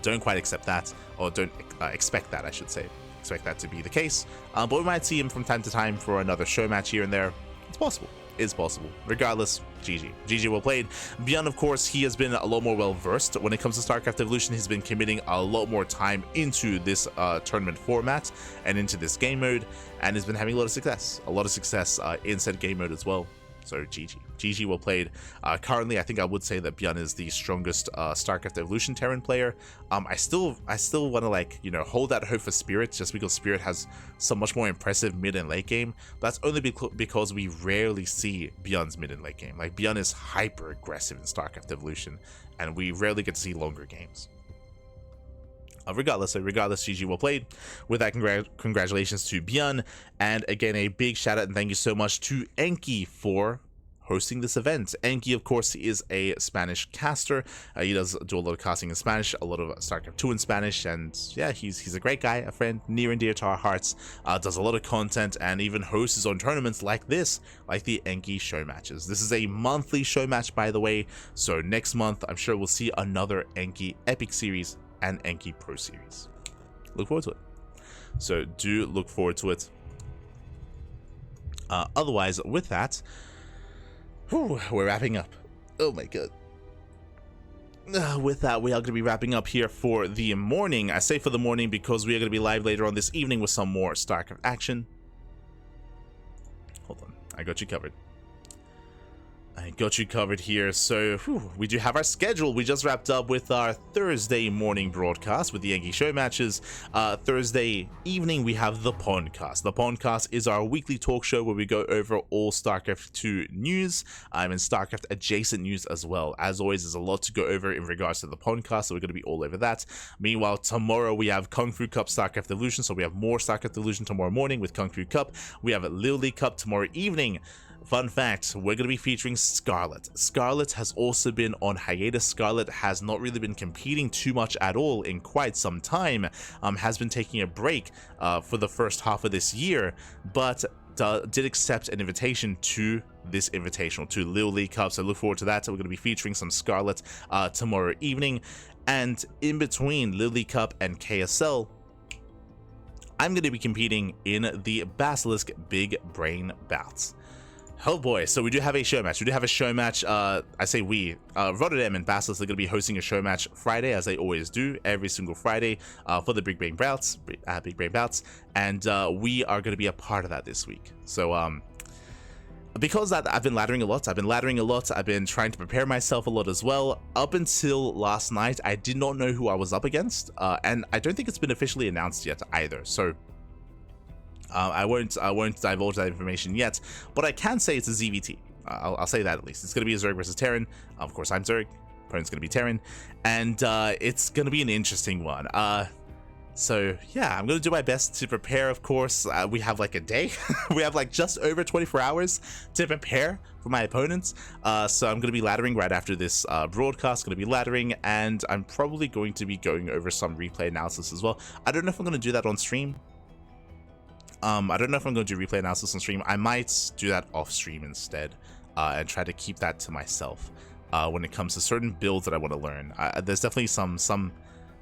Don't quite accept that, or don't expect that, I should say. Expect that to be the case, but we might see him from time to time for another show match here and there. It's possible. Is possible. Regardless, GG well played. ByuN, of course, he has been a lot more well versed when it comes to StarCraft Evolution. He's been committing a lot more time into this tournament format and into this game mode, and has been having a lot of success in said game mode as well. So GG well played. Currently, I think I would say that ByuN is the strongest StarCraft Evolution Terran player. I still want to, like, you know, hold that hope for Spirit, just because Spirit has so much more impressive mid and late game. But that's only because we rarely see ByuN's mid and late game. Like, ByuN is hyper aggressive in StarCraft Evolution, and we rarely get to see longer games. Regardless, GG well played. With that, congratulations to ByuN, and again, a big shout out and thank you so much to Enki for hosting this event. Enki, of course, is a Spanish caster. He does do a lot of casting in Spanish, a lot of StarCraft 2 in Spanish, and yeah, he's a great guy, a friend near and dear to our hearts. Does a lot of content and even hosts his own tournaments like this, like the Enki show matches. This is a monthly show match, by the way, so next month I'm sure we'll see another Enki Epic Series and Enki Pro Series. Look forward to it. So do look forward to it. Otherwise, with that, we're wrapping up. Oh my god. With that, we are going to be wrapping up here for the morning. I say for the morning because we are going to be live later on this evening with some more StarCraft action. Hold on, I got you covered. I got you covered here. So we do have our schedule. We just wrapped up with our Thursday morning broadcast with the Enki show matches. Thursday evening we have the Pondcast. The Pondcast is our weekly talk show where we go over all StarCraft 2 news and StarCraft adjacent news as well. As always, there's a lot to go over in regards to the Pondcast, so we're going to be all over that. Meanwhile, tomorrow we have Kung Fu Cup StarCraft Evolution, so we have more StarCraft Evolution tomorrow morning with Kung Fu Cup. We have Lil League Cup tomorrow evening. Fun fact, we're going to be featuring Scarlet. Scarlet has also been on hiatus. Scarlet has not really been competing too much at all in quite some time, has been taking a break for the first half of this year, but did accept an invitation to this invitational, to Lil League Cup, so look forward to that. So we're going to be featuring some Scarlet tomorrow evening, and in between Lil League Cup and KSL, I'm going to be competing in the Basilisk Big Brain Bouts. Oh boy, so we do have a show match. I say we. Rotterdam and Basilisk are going to be hosting a show match Friday, as they always do, every single Friday for the Big Brain Bouts. And we are going to be a part of that this week. So because that, I've been laddering a lot. I've been trying to prepare myself a lot as well. Up until last night, I did not know who I was up against, and I don't think it's been officially announced yet either. So I won't divulge that information yet, but I can say it's a ZvT. I'll say that at least. It's going to be a Zerg versus Terran. Of course, I'm Zerg. Opponent's going to be Terran, and it's going to be an interesting one. So yeah, I'm going to do my best to prepare. Of course, we have like a day. We have like just over 24 hours to prepare for my opponents. So I'm going to be laddering right after this broadcast. Going to be laddering, and I'm probably going to be going over some replay analysis as well. I don't know if I'm going to do that on stream. I don't know if I'm going to do replay analysis on stream. I might do that off stream instead, and try to keep that to myself when it comes to certain builds that I want to learn. There's definitely some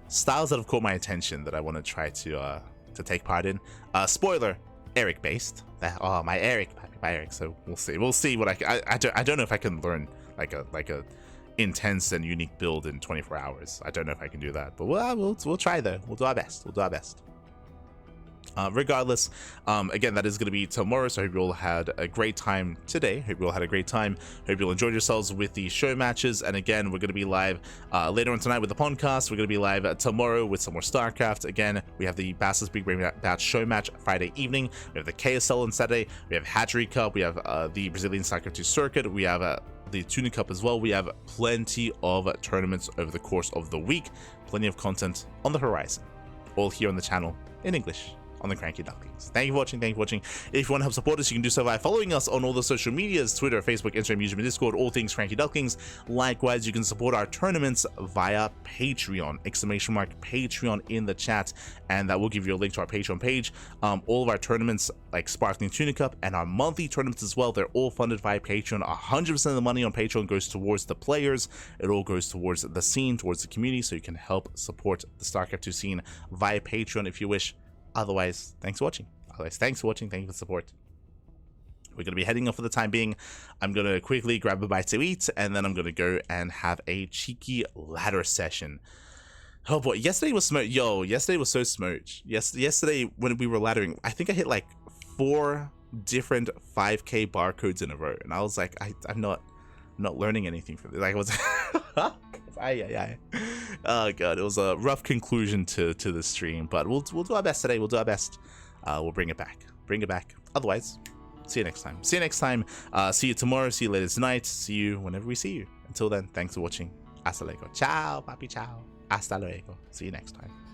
styles that have caught my attention that I want to try to take part in. Spoiler, Eric based. Oh, my Eric. So we'll see what I don't know if I can learn like a intense and unique build in 24 hours. I don't know if I can do that, but we'll try though. We'll do our best. Regardless, again, that is going to be tomorrow, so I hope you all had a great time today. Hope you all enjoyed yourselves with the show matches, and again, we're going to be live later on tonight with the Pondcast. We're going to be live tomorrow with some more StarCraft. Again, we have the Basilisk Big Brain Bouts show match Friday evening. We have the KSL on Saturday. We have Hatchery Cup. We have the Brazilian StarCraft 2 circuit. We have the Tuna Cup as well. We have plenty of tournaments over the course of the week. Plenty of content on the horizon. All here on the channel in English, on the CranKy Ducklings. Thank you for watching. If you want to help support us, you can do so by following us on all the social medias: Twitter, Facebook, Instagram, YouTube, and Discord, all things CranKy Ducklings. Likewise, you can support our tournaments via Patreon, !Patreon in the chat, and that will give you a link to our Patreon page. All of our tournaments, like Sparkling Tuna Cup and our monthly tournaments as well, they're all funded via Patreon. 100% of the money on Patreon goes towards the players. It all goes towards the scene, towards the community, so you can help support the StarCraft 2 scene via Patreon if you wish. Otherwise, thanks for watching. Thank you for the support. We're going to be heading off for the time being. I'm going to quickly grab a bite to eat, and then I'm going to go and have a cheeky ladder session. Oh boy, yesterday was yesterday was so smooch. Yesterday when we were laddering, I think I hit like 4 different 5K barcodes in a row, and I was like, I'm not learning anything from this. Like, I was oh god, it was a rough conclusion to the stream, but we'll do our best today. We'll do our best. We'll bring it back. Otherwise, see you next time. See you tomorrow. See you later tonight. See you whenever we see you. Until then, thanks for watching. Hasta luego. Ciao, papi, ciao. Hasta luego. See you next time.